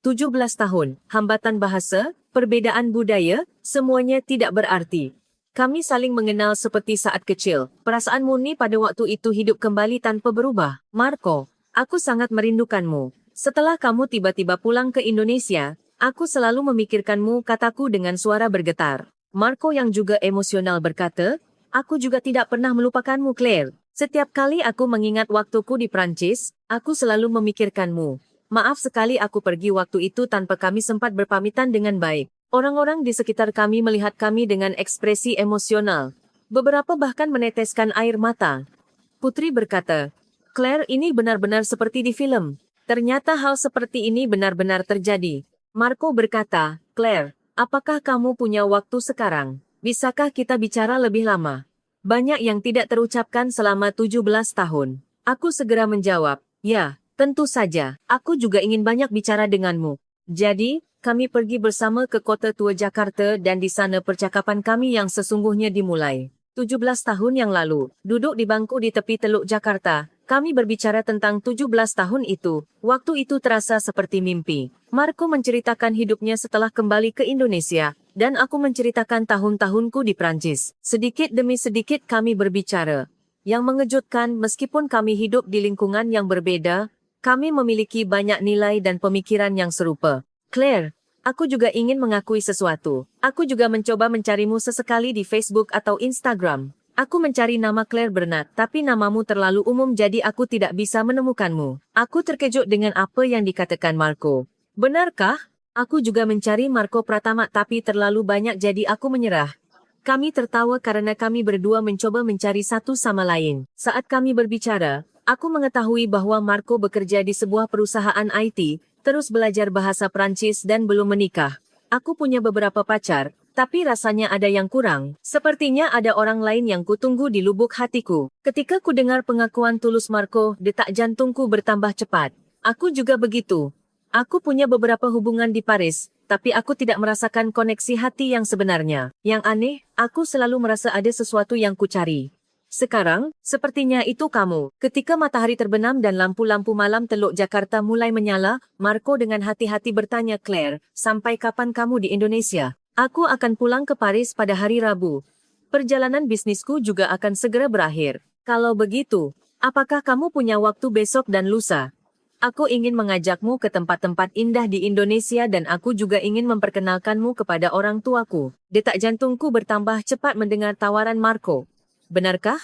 17 tahun, hambatan bahasa, perbedaan budaya, semuanya tidak berarti. Kami saling mengenal seperti saat kecil. Perasaan murni pada waktu itu hidup kembali tanpa berubah. Marco, aku sangat merindukanmu. Setelah kamu tiba-tiba pulang ke Indonesia, aku selalu memikirkanmu, kataku dengan suara bergetar. Marco yang juga emosional berkata, aku juga tidak pernah melupakanmu Claire. Setiap kali aku mengingat waktuku di Prancis, aku selalu memikirkanmu. Maaf sekali aku pergi waktu itu tanpa kami sempat berpamitan dengan baik. Orang-orang di sekitar kami melihat kami dengan ekspresi emosional. Beberapa bahkan meneteskan air mata. Putri berkata, Claire, ini benar-benar seperti di film. Ternyata hal seperti ini benar-benar terjadi. Marco berkata, Claire, apakah kamu punya waktu sekarang? Bisakah kita bicara lebih lama? Banyak yang tidak terucapkan selama 17 tahun. Aku segera menjawab, ya, tentu saja. Aku juga ingin banyak bicara denganmu. Jadi, kami pergi bersama ke kota tua Jakarta dan di sana percakapan kami yang sesungguhnya dimulai. 17 tahun yang lalu, duduk di bangku di tepi Teluk Jakarta, kami berbicara tentang 17 tahun itu. Waktu itu terasa seperti mimpi. Marco menceritakan hidupnya setelah kembali ke Indonesia, dan aku menceritakan tahun-tahunku di Prancis. Sedikit demi sedikit kami berbicara. Yang mengejutkan, meskipun kami hidup di lingkungan yang berbeda, kami memiliki banyak nilai dan pemikiran yang serupa. Claire, aku juga ingin mengakui sesuatu. Aku juga mencoba mencarimu sesekali di Facebook atau Instagram. Aku mencari nama Claire Bernard, tapi namamu terlalu umum jadi aku tidak bisa menemukanmu. Aku terkejut dengan apa yang dikatakan Marco. Benarkah? Aku juga mencari Marco Pratama tapi terlalu banyak jadi aku menyerah. Kami tertawa karena kami berdua mencoba mencari satu sama lain. Saat kami berbicara, aku mengetahui bahwa Marco bekerja di sebuah perusahaan IT, terus belajar bahasa Prancis dan belum menikah. Aku punya beberapa pacar, tapi rasanya ada yang kurang. Sepertinya ada orang lain yang kutunggu di lubuk hatiku. Ketika ku dengar pengakuan tulus Marco, detak jantungku bertambah cepat. Aku juga begitu. Aku punya beberapa hubungan di Paris, tapi aku tidak merasakan koneksi hati yang sebenarnya. Yang aneh, aku selalu merasa ada sesuatu yang kucari. Sekarang, sepertinya itu kamu. Ketika matahari terbenam dan lampu-lampu malam Teluk Jakarta mulai menyala, Marco dengan hati-hati bertanya Claire, sampai kapan kamu di Indonesia? Aku akan pulang ke Paris pada hari Rabu. Perjalanan bisnisku juga akan segera berakhir. Kalau begitu, apakah kamu punya waktu besok dan lusa? Aku ingin mengajakmu ke tempat-tempat indah di Indonesia dan aku juga ingin memperkenalkanmu kepada orang tuaku. Detak jantungku bertambah cepat mendengar tawaran Marco. Benarkah?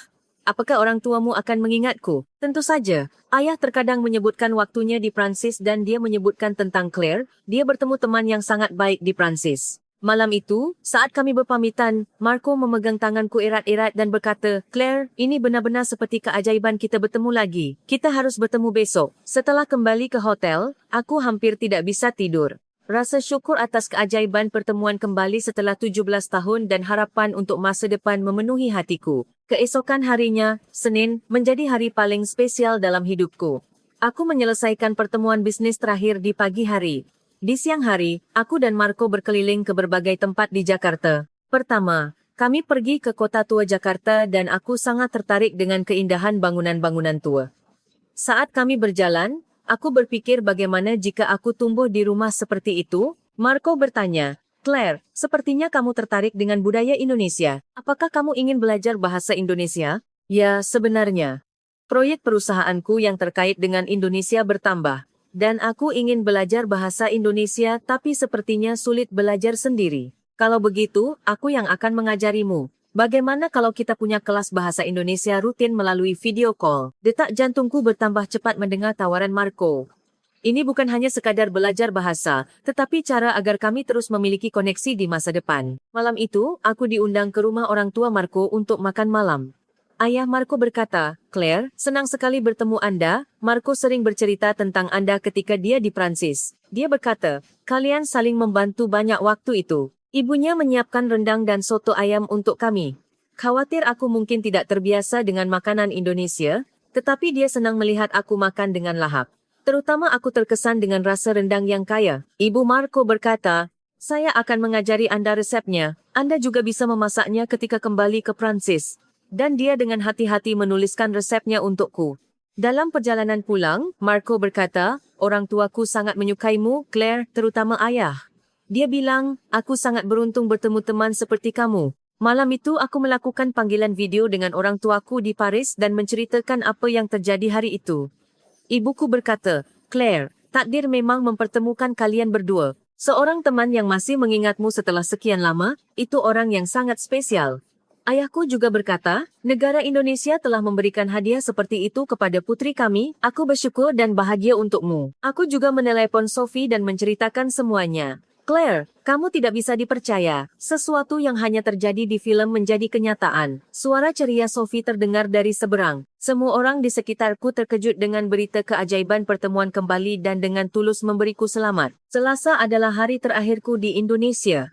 Apakah orang tuamu akan mengingatku? Tentu saja. Ayah terkadang menyebutkan waktunya di Prancis dan dia menyebutkan tentang Claire. Dia bertemu teman yang sangat baik di Prancis. Malam itu, saat kami berpamitan, Marco memegang tanganku erat-erat dan berkata, Claire, ini benar-benar seperti keajaiban kita bertemu lagi. Kita harus bertemu besok. Setelah kembali ke hotel, aku hampir tidak bisa tidur. Rasa syukur atas keajaiban pertemuan kembali setelah 17 tahun dan harapan untuk masa depan memenuhi hatiku. Keesokan harinya, Senin, menjadi hari paling spesial dalam hidupku. Aku menyelesaikan pertemuan bisnis terakhir di pagi hari. Di siang hari, aku dan Marco berkeliling ke berbagai tempat di Jakarta. Pertama, kami pergi ke Kota Tua Jakarta dan aku sangat tertarik dengan keindahan bangunan-bangunan tua. Saat kami berjalan, aku berpikir bagaimana jika aku tumbuh di rumah seperti itu? Marco bertanya, Claire, sepertinya kamu tertarik dengan budaya Indonesia. Apakah kamu ingin belajar bahasa Indonesia? Ya, sebenarnya. Proyek perusahaanku yang terkait dengan Indonesia bertambah. Dan aku ingin belajar bahasa Indonesia tapi sepertinya sulit belajar sendiri. Kalau begitu, aku yang akan mengajarimu. Bagaimana kalau kita punya kelas bahasa Indonesia rutin melalui video call? Detak jantungku bertambah cepat mendengar tawaran Marco. Ini bukan hanya sekadar belajar bahasa, tetapi cara agar kami terus memiliki koneksi di masa depan. Malam itu, aku diundang ke rumah orang tua Marco untuk makan malam. Ayah Marco berkata, Claire, senang sekali bertemu Anda. Marco sering bercerita tentang Anda ketika dia di Prancis. Dia berkata, kalian saling membantu banyak waktu itu. Ibunya menyiapkan rendang dan soto ayam untuk kami. Khawatir aku mungkin tidak terbiasa dengan makanan Indonesia, tetapi dia senang melihat aku makan dengan lahap. Terutama aku terkesan dengan rasa rendang yang kaya. Ibu Marco berkata, saya akan mengajari Anda resepnya. Anda juga bisa memasaknya ketika kembali ke Prancis. Dan dia dengan hati-hati menuliskan resepnya untukku. Dalam perjalanan pulang, Marco berkata, orang tuaku sangat menyukaimu, Claire, terutama ayah. Dia bilang, aku sangat beruntung bertemu teman seperti kamu. Malam itu aku melakukan panggilan video dengan orang tuaku di Paris dan menceritakan apa yang terjadi hari itu. Ibuku berkata, Claire, takdir memang mempertemukan kalian berdua. Seorang teman yang masih mengingatmu setelah sekian lama, itu orang yang sangat spesial. Ayahku juga berkata, negara Indonesia telah memberikan hadiah seperti itu kepada putri kami, aku bersyukur dan bahagia untukmu. Aku juga menelepon Sophie dan menceritakan semuanya. Claire, kamu tidak bisa dipercaya, sesuatu yang hanya terjadi di film menjadi kenyataan. Suara ceria Sophie terdengar dari seberang. Semua orang di sekitarku terkejut dengan berita keajaiban pertemuan kembali dan dengan tulus memberiku selamat. Selasa adalah hari terakhirku di Indonesia.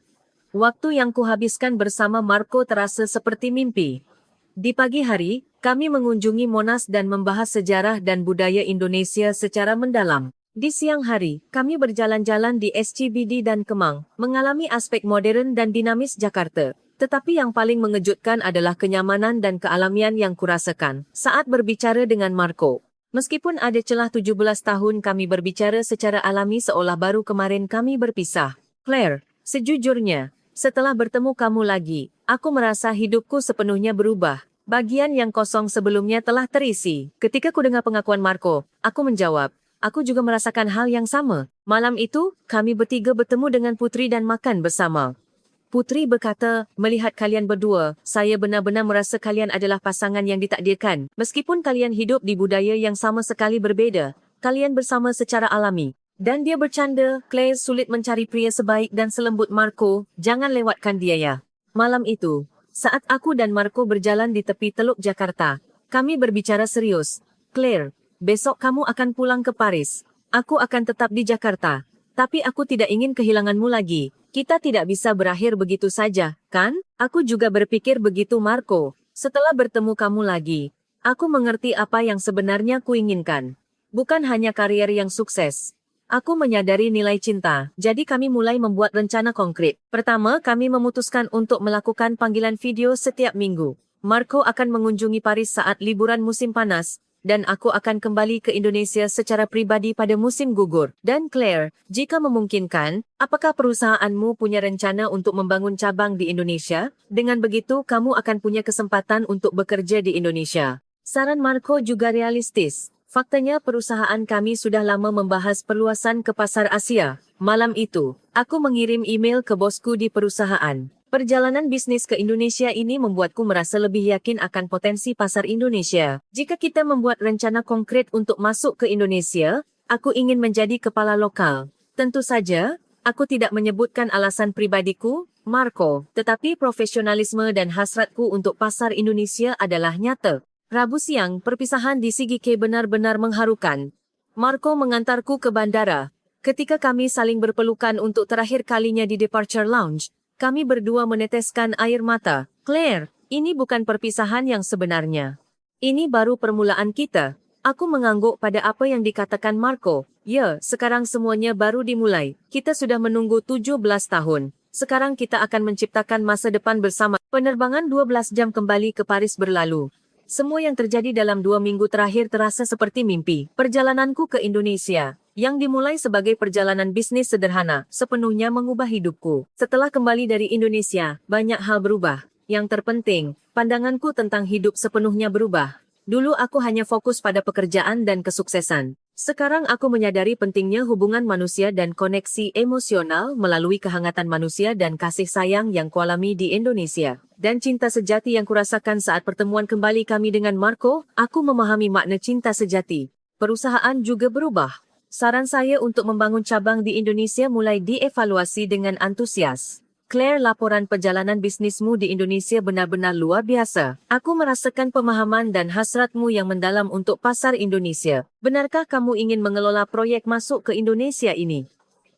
Waktu yang kuhabiskan bersama Marco terasa seperti mimpi. Di pagi hari, kami mengunjungi Monas dan membahas sejarah dan budaya Indonesia secara mendalam. Di siang hari, kami berjalan-jalan di SCBD dan Kemang, mengalami aspek modern dan dinamis Jakarta. Tetapi yang paling mengejutkan adalah kenyamanan dan kealamian yang kurasakan saat berbicara dengan Marco. Meskipun ada celah 17 tahun kami berbicara secara alami seolah baru kemarin kami berpisah. Claire, sejujurnya, setelah bertemu kamu lagi, aku merasa hidupku sepenuhnya berubah. Bagian yang kosong sebelumnya telah terisi. Ketika ku dengar pengakuan Marco, aku menjawab, aku juga merasakan hal yang sama. Malam itu, kami bertiga bertemu dengan Putri dan makan bersama. Putri berkata, melihat kalian berdua, saya benar-benar merasa kalian adalah pasangan yang ditakdirkan. Meskipun kalian hidup di budaya yang sama sekali berbeza, kalian bersama secara alami. Dan dia bercanda, Claire sulit mencari pria sebaik dan selembut Marco, jangan lewatkan dia ya. Malam itu, saat aku dan Marco berjalan di tepi Teluk Jakarta, kami berbicara serius. Claire, besok kamu akan pulang ke Paris. Aku akan tetap di Jakarta. Tapi aku tidak ingin kehilanganmu lagi. Kita tidak bisa berakhir begitu saja, kan? Aku juga berpikir begitu Marco. Setelah bertemu kamu lagi, aku mengerti apa yang sebenarnya kuinginkan. Bukan hanya karier yang sukses. Aku menyadari nilai cinta, jadi kami mulai membuat rencana konkret. Pertama, kami memutuskan untuk melakukan panggilan video setiap minggu. Marco akan mengunjungi Paris saat liburan musim panas, dan aku akan kembali ke Indonesia secara pribadi pada musim gugur. Dan Claire, jika memungkinkan, apakah perusahaanmu punya rencana untuk membangun cabang di Indonesia? Dengan begitu, kamu akan punya kesempatan untuk bekerja di Indonesia. Saran Marco juga realistis. Faktanya perusahaan kami sudah lama membahas perluasan ke pasar Asia. Malam itu, aku mengirim email ke bosku di perusahaan. Perjalanan bisnis ke Indonesia ini membuatku merasa lebih yakin akan potensi pasar Indonesia. Jika kita membuat rencana konkret untuk masuk ke Indonesia, aku ingin menjadi kepala lokal. Tentu saja, aku tidak menyebutkan alasan pribadiku, Marco, tetapi profesionalisme dan hasratku untuk pasar Indonesia adalah nyata. Rabu siang, perpisahan di Sigike benar-benar mengharukan. Marco mengantarku ke bandara. Ketika kami saling berpelukan untuk terakhir kalinya di Departure Lounge, kami berdua meneteskan air mata. Claire, ini bukan perpisahan yang sebenarnya. Ini baru permulaan kita. Aku mengangguk pada apa yang dikatakan Marco. Ya, sekarang semuanya baru dimulai. Kita sudah menunggu 17 tahun. Sekarang kita akan menciptakan masa depan bersama. Penerbangan 12 jam kembali ke Paris berlalu. Semua yang terjadi dalam 2 minggu terakhir terasa seperti mimpi. Perjalananku ke Indonesia, yang dimulai sebagai perjalanan bisnis sederhana, sepenuhnya mengubah hidupku. Setelah kembali dari Indonesia, banyak hal berubah. Yang terpenting, pandanganku tentang hidup sepenuhnya berubah. Dulu aku hanya fokus pada pekerjaan dan kesuksesan. Sekarang aku menyadari pentingnya hubungan manusia dan koneksi emosional melalui kehangatan manusia dan kasih sayang yang kualami di Indonesia. Dan cinta sejati yang kurasakan saat pertemuan kembali kami dengan Marco, aku memahami makna cinta sejati. Perusahaan juga berubah. Saran saya untuk membangun cabang di Indonesia mulai dievaluasi dengan antusias. Claire, laporan perjalanan bisnismu di Indonesia benar-benar luar biasa. Aku merasakan pemahaman dan hasratmu yang mendalam untuk pasar Indonesia. Benarkah kamu ingin mengelola proyek masuk ke Indonesia ini?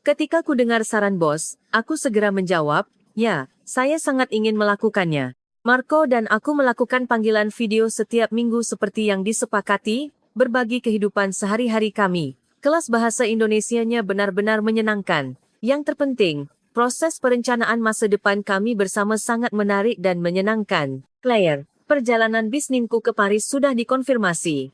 Ketika ku dengar saran bos, aku segera menjawab, ya, saya sangat ingin melakukannya. Marco dan aku melakukan panggilan video setiap minggu seperti yang disepakati, berbagi kehidupan sehari-hari kami. Kelas bahasa Indonesianya benar-benar menyenangkan. Yang terpenting, proses perencanaan masa depan kami bersama sangat menarik dan menyenangkan. Claire, perjalanan bisnisku ke Paris sudah dikonfirmasi.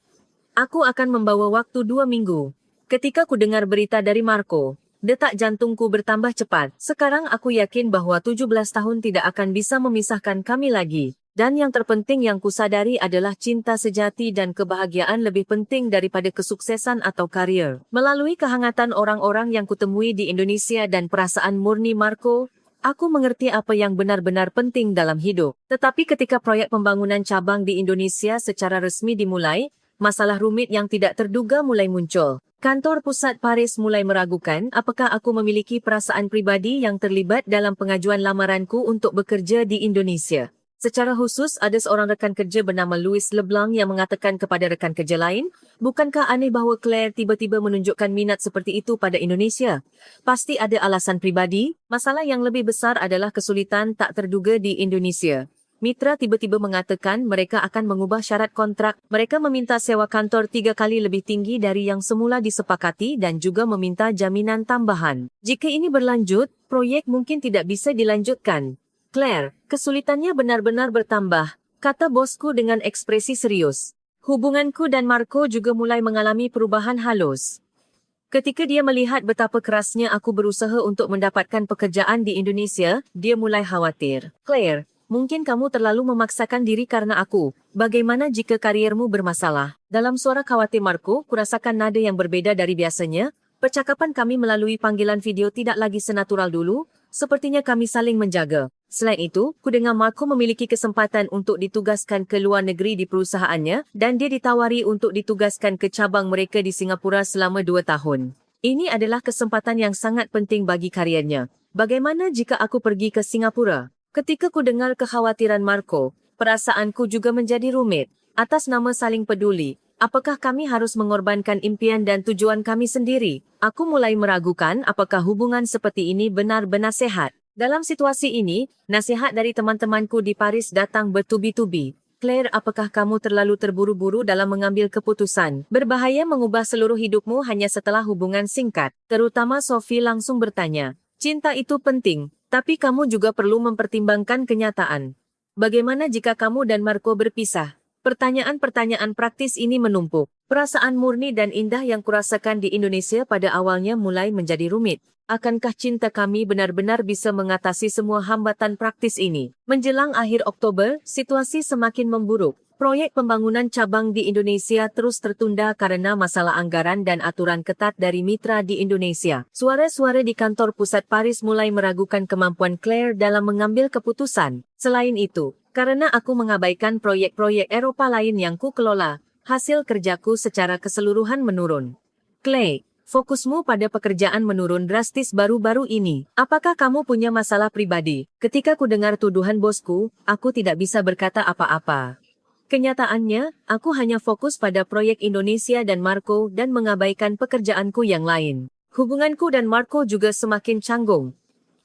Aku akan membawa waktu 2 minggu. Ketika ku dengar berita dari Marco, detak jantungku bertambah cepat. Sekarang aku yakin bahwa 17 tahun tidak akan bisa memisahkan kami lagi. Dan yang terpenting yang kusadari adalah cinta sejati dan kebahagiaan lebih penting daripada kesuksesan atau karier. Melalui kehangatan orang-orang yang kutemui di Indonesia dan perasaan murni Marco, aku mengerti apa yang benar-benar penting dalam hidup. Tetapi ketika proyek pembangunan cabang di Indonesia secara resmi dimulai, masalah rumit yang tidak terduga mulai muncul. Kantor pusat Paris mulai meragukan apakah aku memiliki perasaan pribadi yang terlibat dalam pengajuan lamaranku untuk bekerja di Indonesia. Secara khusus, ada seorang rekan kerja bernama Louis Leblanc yang mengatakan kepada rekan kerja lain, bukankah aneh bahawa Claire tiba-tiba menunjukkan minat seperti itu pada Indonesia? Pasti ada alasan pribadi. Masalah yang lebih besar adalah kesulitan tak terduga di Indonesia. Mitra tiba-tiba mengatakan mereka akan mengubah syarat kontrak. Mereka meminta sewa kantor 3 kali lebih tinggi dari yang semula disepakati dan juga meminta jaminan tambahan. Jika ini berlanjut, proyek mungkin tidak bisa dilanjutkan. Claire, kesulitannya benar-benar bertambah, kata bosku dengan ekspresi serius. Hubunganku dan Marco juga mulai mengalami perubahan halus. Ketika dia melihat betapa kerasnya aku berusaha untuk mendapatkan pekerjaan di Indonesia, dia mulai khawatir. Claire, mungkin kamu terlalu memaksakan diri karena aku. Bagaimana jika kariermu bermasalah? Dalam suara khawatir Marco, kurasakan nada yang berbeda dari biasanya. Percakapan kami melalui panggilan video tidak lagi senatural dulu, sepertinya kami saling menjaga. Selain itu, kudengar Marco memiliki kesempatan untuk ditugaskan ke luar negeri di perusahaannya dan dia ditawari untuk ditugaskan ke cabang mereka di Singapura selama 2 tahun. Ini adalah kesempatan yang sangat penting bagi kariernya. Bagaimana jika aku pergi ke Singapura? Ketika kudengar kekhawatiran Marco, perasaanku juga menjadi rumit. Atas nama saling peduli, apakah kami harus mengorbankan impian dan tujuan kami sendiri? Aku mulai meragukan apakah hubungan seperti ini benar-benar sehat. Dalam situasi ini, nasihat dari teman-temanku di Paris datang bertubi-tubi. Claire, apakah kamu terlalu terburu-buru dalam mengambil keputusan? Berbahaya mengubah seluruh hidupmu hanya setelah hubungan singkat. Terutama Sophie langsung bertanya. Cinta itu penting, tapi kamu juga perlu mempertimbangkan kenyataan. Bagaimana jika kamu dan Marco berpisah? Pertanyaan-pertanyaan praktis ini menumpuk. Perasaan murni dan indah yang kurasakan di Indonesia pada awalnya mulai menjadi rumit. Akankah cinta kami benar-benar bisa mengatasi semua hambatan praktis ini? Menjelang akhir Oktober, situasi semakin memburuk. Proyek pembangunan cabang di Indonesia terus tertunda karena masalah anggaran dan aturan ketat dari mitra di Indonesia. Suara-suara di kantor pusat Paris mulai meragukan kemampuan Claire dalam mengambil keputusan. Selain itu, karena aku mengabaikan proyek-proyek Eropa lain yang ku kelola, hasil kerjaku secara keseluruhan menurun. Claire, fokusmu pada pekerjaan menurun drastis baru-baru ini. Apakah kamu punya masalah pribadi? Ketika ku dengar tuduhan bosku, aku tidak bisa berkata apa-apa. Kenyataannya, aku hanya fokus pada proyek Indonesia dan Marco dan mengabaikan pekerjaanku yang lain. Hubunganku dan Marco juga semakin canggung.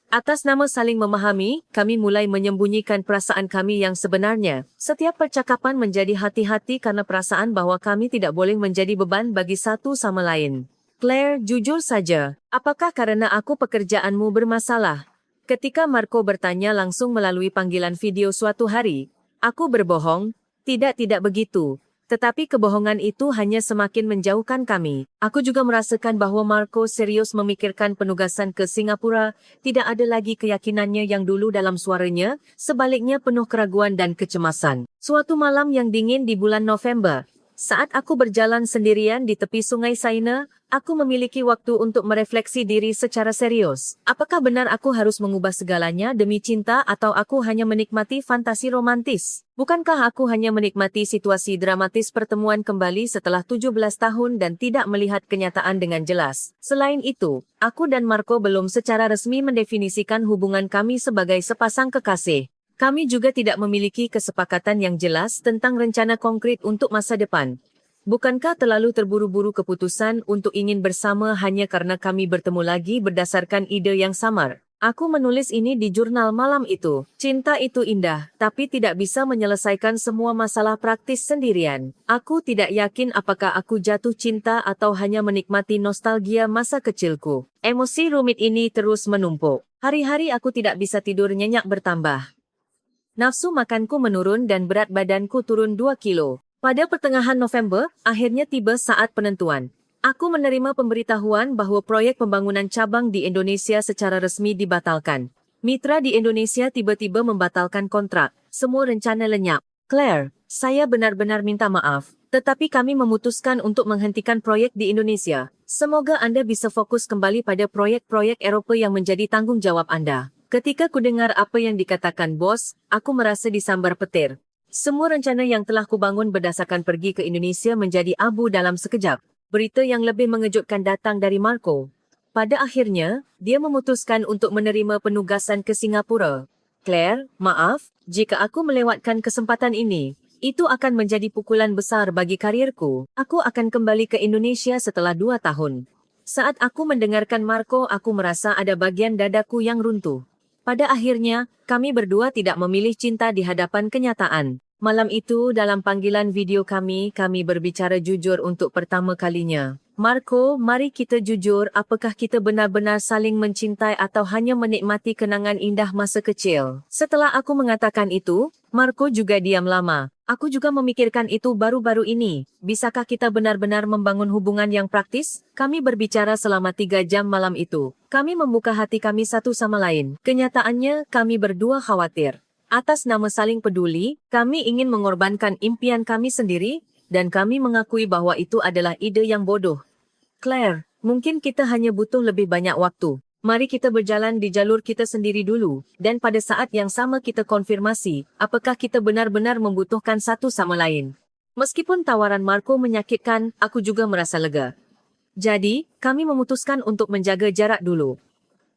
Atas nama saling memahami, kami mulai menyembunyikan perasaan kami yang sebenarnya. Setiap percakapan menjadi hati-hati karena perasaan bahwa kami tidak boleh menjadi beban bagi satu sama lain. Claire, jujur saja, apakah karena aku pekerjaanmu bermasalah? Ketika Marco bertanya langsung melalui panggilan video suatu hari, aku berbohong. Tidak begitu. Tetapi kebohongan itu hanya semakin menjauhkan kami. Aku juga merasakan bahwa Marco serius memikirkan penugasan ke Singapura. Tidak ada lagi keyakinannya yang dulu dalam suaranya, sebaliknya penuh keraguan dan kecemasan. Suatu malam yang dingin di bulan November, saat aku berjalan sendirian di tepi Sungai Saina, aku memiliki waktu untuk merefleksi diri secara serius. Apakah benar aku harus mengubah segalanya demi cinta atau aku hanya menikmati fantasi romantis? Bukankah aku hanya menikmati situasi dramatis pertemuan kembali setelah 17 tahun dan tidak melihat kenyataan dengan jelas? Selain itu, aku dan Marco belum secara resmi mendefinisikan hubungan kami sebagai sepasang kekasih. Kami juga tidak memiliki kesepakatan yang jelas tentang rencana konkret untuk masa depan. Bukankah terlalu terburu-buru keputusan untuk ingin bersama hanya karena kami bertemu lagi berdasarkan ide yang samar? Aku menulis ini di jurnal malam itu. Cinta itu indah, tapi tidak bisa menyelesaikan semua masalah praktis sendirian. Aku tidak yakin apakah aku jatuh cinta atau hanya menikmati nostalgia masa kecilku. Emosi rumit ini terus menumpuk. Hari-hari aku tidak bisa tidur nyenyak bertambah. Nafsu makanku menurun dan berat badanku turun 2 kilo. Pada pertengahan November, akhirnya tiba saat penentuan. Aku menerima pemberitahuan bahwa proyek pembangunan cabang di Indonesia secara resmi dibatalkan. Mitra di Indonesia tiba-tiba membatalkan kontrak. Semua rencana lenyap. Claire, saya benar-benar minta maaf, tetapi kami memutuskan untuk menghentikan proyek di Indonesia. Semoga Anda bisa fokus kembali pada proyek-proyek Eropa yang menjadi tanggung jawab Anda. Ketika kudengar apa yang dikatakan bos, aku merasa disambar petir. Semua rencana yang telah kubangun berdasarkan pergi ke Indonesia menjadi abu dalam sekejap. Berita yang lebih mengejutkan datang dari Marco. Pada akhirnya, dia memutuskan untuk menerima penugasan ke Singapura. Claire, maaf, jika aku melewatkan kesempatan ini, itu akan menjadi pukulan besar bagi karierku. Aku akan kembali ke Indonesia setelah 2 tahun. Saat aku mendengarkan Marco, aku merasa ada bagian dadaku yang runtuh. Pada akhirnya, kami berdua tidak memilih cinta di hadapan kenyataan. Malam itu, dalam panggilan video kami berbicara jujur untuk pertama kalinya. Marco, mari kita jujur, apakah kita benar-benar saling mencintai atau hanya menikmati kenangan indah masa kecil? Setelah aku mengatakan itu, Marco juga diam lama. Aku juga memikirkan itu baru-baru ini. Bisakah kita benar-benar membangun hubungan yang praktis? Kami berbicara selama 3 jam malam itu. Kami membuka hati kami satu sama lain. Kenyataannya, kami berdua khawatir. Atas nama saling peduli, kami ingin mengorbankan impian kami sendiri, dan kami mengakui bahwa itu adalah ide yang bodoh. Claire, mungkin kita hanya butuh lebih banyak waktu. Mari kita berjalan di jalur kita sendiri dulu, dan pada saat yang sama kita konfirmasi, apakah kita benar-benar membutuhkan satu sama lain. Meskipun tawaran Marco menyakitkan, aku juga merasa lega. Jadi, kami memutuskan untuk menjaga jarak dulu.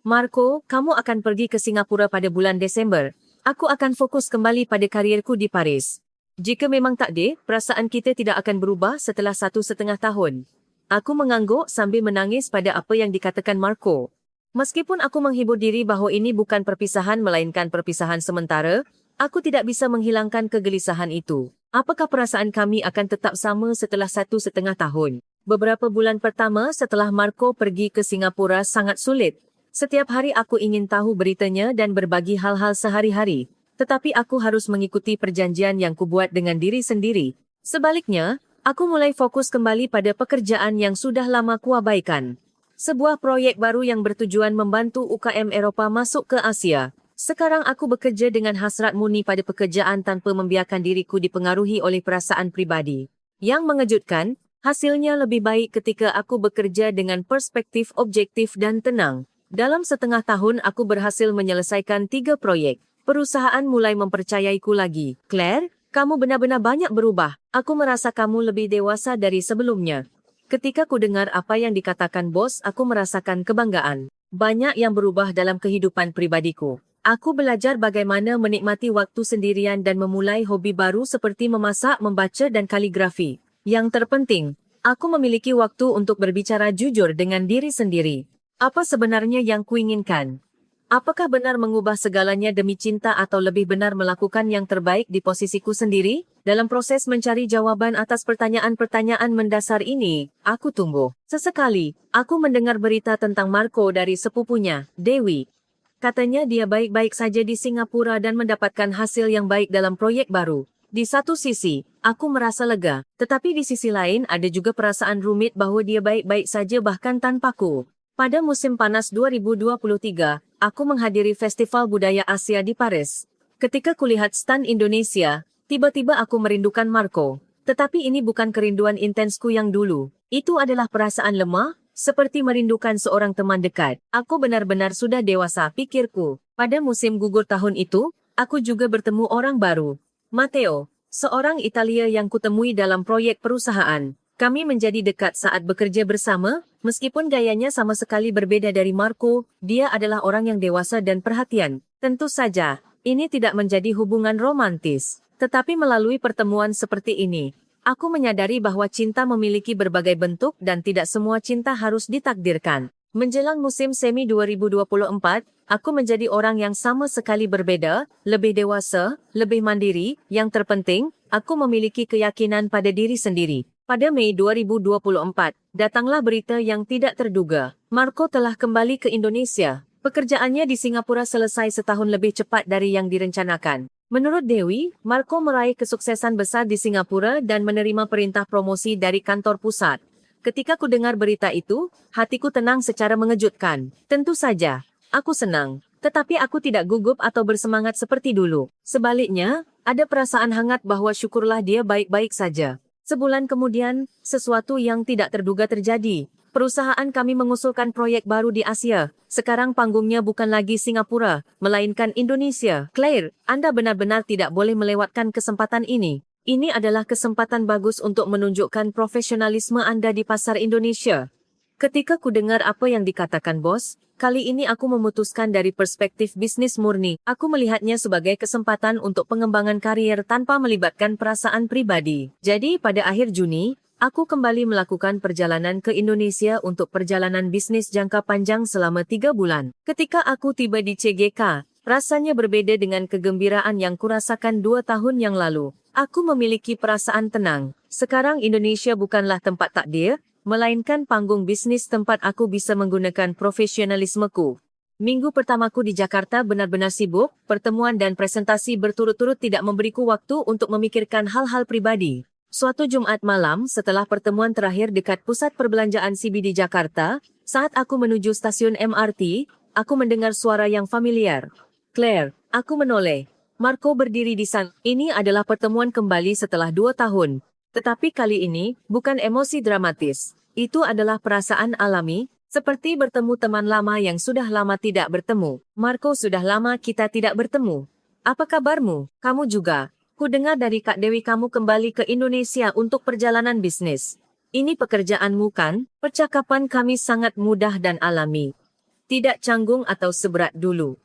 Marco, kamu akan pergi ke Singapura pada bulan Desember. Aku akan fokus kembali pada karierku di Paris. Jika memang takdir, perasaan kita tidak akan berubah setelah 1,5 tahun. Aku mengangguk sambil menangis pada apa yang dikatakan Marco. Meskipun aku menghibur diri bahawa ini bukan perpisahan melainkan perpisahan sementara, aku tidak bisa menghilangkan kegelisahan itu. Apakah perasaan kami akan tetap sama setelah 1,5 tahun? Beberapa bulan pertama setelah Marco pergi ke Singapura sangat sulit. Setiap hari aku ingin tahu beritanya dan berbagi hal-hal sehari-hari. Tetapi aku harus mengikuti perjanjian yang kubuat dengan diri sendiri. Sebaliknya, aku mulai fokus kembali pada pekerjaan yang sudah lama kuabaikan. Sebuah proyek baru yang bertujuan membantu UKM Eropah masuk ke Asia. Sekarang aku bekerja dengan hasrat murni pada pekerjaan tanpa membiarkan diriku dipengaruhi oleh perasaan pribadi. Yang mengejutkan, hasilnya lebih baik ketika aku bekerja dengan perspektif objektif dan tenang. Dalam setengah tahun aku berhasil menyelesaikan 3 proyek. Perusahaan mulai mempercayaiku lagi. Claire, kamu benar-benar banyak berubah. Aku merasa kamu lebih dewasa dari sebelumnya. Ketika ku dengar apa yang dikatakan bos, aku merasakan kebanggaan. Banyak yang berubah dalam kehidupan pribadiku. Aku belajar bagaimana menikmati waktu sendirian dan memulai hobi baru seperti memasak, membaca dan kaligrafi. Yang terpenting, aku memiliki waktu untuk berbicara jujur dengan diri sendiri. Apa sebenarnya yang kuinginkan? Apakah benar mengubah segalanya demi cinta atau lebih benar melakukan yang terbaik di posisiku sendiri? Dalam proses mencari jawaban atas pertanyaan-pertanyaan mendasar ini, aku tumbuh. Sesekali, aku mendengar berita tentang Marco dari sepupunya, Dewi. Katanya dia baik-baik saja di Singapura dan mendapatkan hasil yang baik dalam proyek baru. Di satu sisi, aku merasa lega, tetapi di sisi lain ada juga perasaan rumit bahwa dia baik-baik saja bahkan tanpaku. Pada musim panas 2023, aku menghadiri Festival Budaya Asia di Paris. Ketika kulihat stan Indonesia, tiba-tiba aku merindukan Marco. Tetapi ini bukan kerinduan intensku yang dulu. Itu adalah perasaan lemah, seperti merindukan seorang teman dekat. Aku benar-benar sudah dewasa, pikirku. Pada musim gugur tahun itu, aku juga bertemu orang baru. Matteo, seorang Italia yang kutemui dalam proyek perusahaan. Kami menjadi dekat saat bekerja bersama, meskipun gayanya sama sekali berbeda dari Marco, dia adalah orang yang dewasa dan perhatian. Tentu saja, ini tidak menjadi hubungan romantis. Tetapi melalui pertemuan seperti ini, aku menyadari bahwa cinta memiliki berbagai bentuk dan tidak semua cinta harus ditakdirkan. Menjelang musim semi 2024, aku menjadi orang yang sama sekali berbeda, lebih dewasa, lebih mandiri, yang terpenting, aku memiliki keyakinan pada diri sendiri. Pada Mei 2024, datanglah berita yang tidak terduga. Marco telah kembali ke Indonesia. Pekerjaannya di Singapura selesai setahun lebih cepat dari yang direncanakan. Menurut Dewi, Marco meraih kesuksesan besar di Singapura dan menerima perintah promosi dari kantor pusat. Ketika ku dengar berita itu, hatiku tenang secara mengejutkan. Tentu saja, aku senang. Tetapi aku tidak gugup atau bersemangat seperti dulu. Sebaliknya, ada perasaan hangat bahwa syukurlah dia baik-baik saja. Sebulan kemudian, sesuatu yang tidak terduga terjadi. Perusahaan kami mengusulkan proyek baru di Asia. Sekarang panggungnya bukan lagi Singapura, melainkan Indonesia. Claire, Anda benar-benar tidak boleh melewatkan kesempatan ini. Ini adalah kesempatan bagus untuk menunjukkan profesionalisme Anda di pasar Indonesia. Ketika ku dengar apa yang dikatakan bos, kali ini aku memutuskan dari perspektif bisnis murni. Aku melihatnya sebagai kesempatan untuk pengembangan karier tanpa melibatkan perasaan pribadi. Jadi pada akhir Juni, aku kembali melakukan perjalanan ke Indonesia untuk perjalanan bisnis jangka panjang selama 3 bulan. Ketika aku tiba di CGK, rasanya berbeda dengan kegembiraan yang kurasakan 2 tahun yang lalu. Aku memiliki perasaan tenang. Sekarang Indonesia bukanlah tempat takdir, melainkan panggung bisnis tempat aku bisa menggunakan profesionalismeku. Minggu pertamaku di Jakarta benar-benar sibuk, pertemuan dan presentasi berturut-turut tidak memberiku waktu untuk memikirkan hal-hal pribadi. Suatu Jumat malam setelah pertemuan terakhir dekat pusat perbelanjaan CBD Jakarta, saat aku menuju stasiun MRT, aku mendengar suara yang familiar. Claire, aku menoleh. Marco berdiri di sana. Ini adalah pertemuan kembali setelah 2 tahun. Tetapi kali ini, bukan emosi dramatis. Itu adalah perasaan alami, seperti bertemu teman lama yang sudah lama tidak bertemu. Marco, sudah lama kita tidak bertemu. Apa kabarmu? Kamu juga. Ku dengar dari Kak Dewi kamu kembali ke Indonesia untuk perjalanan bisnis. Ini pekerjaanmu kan? Percakapan kami sangat mudah dan alami. Tidak canggung atau seberat dulu.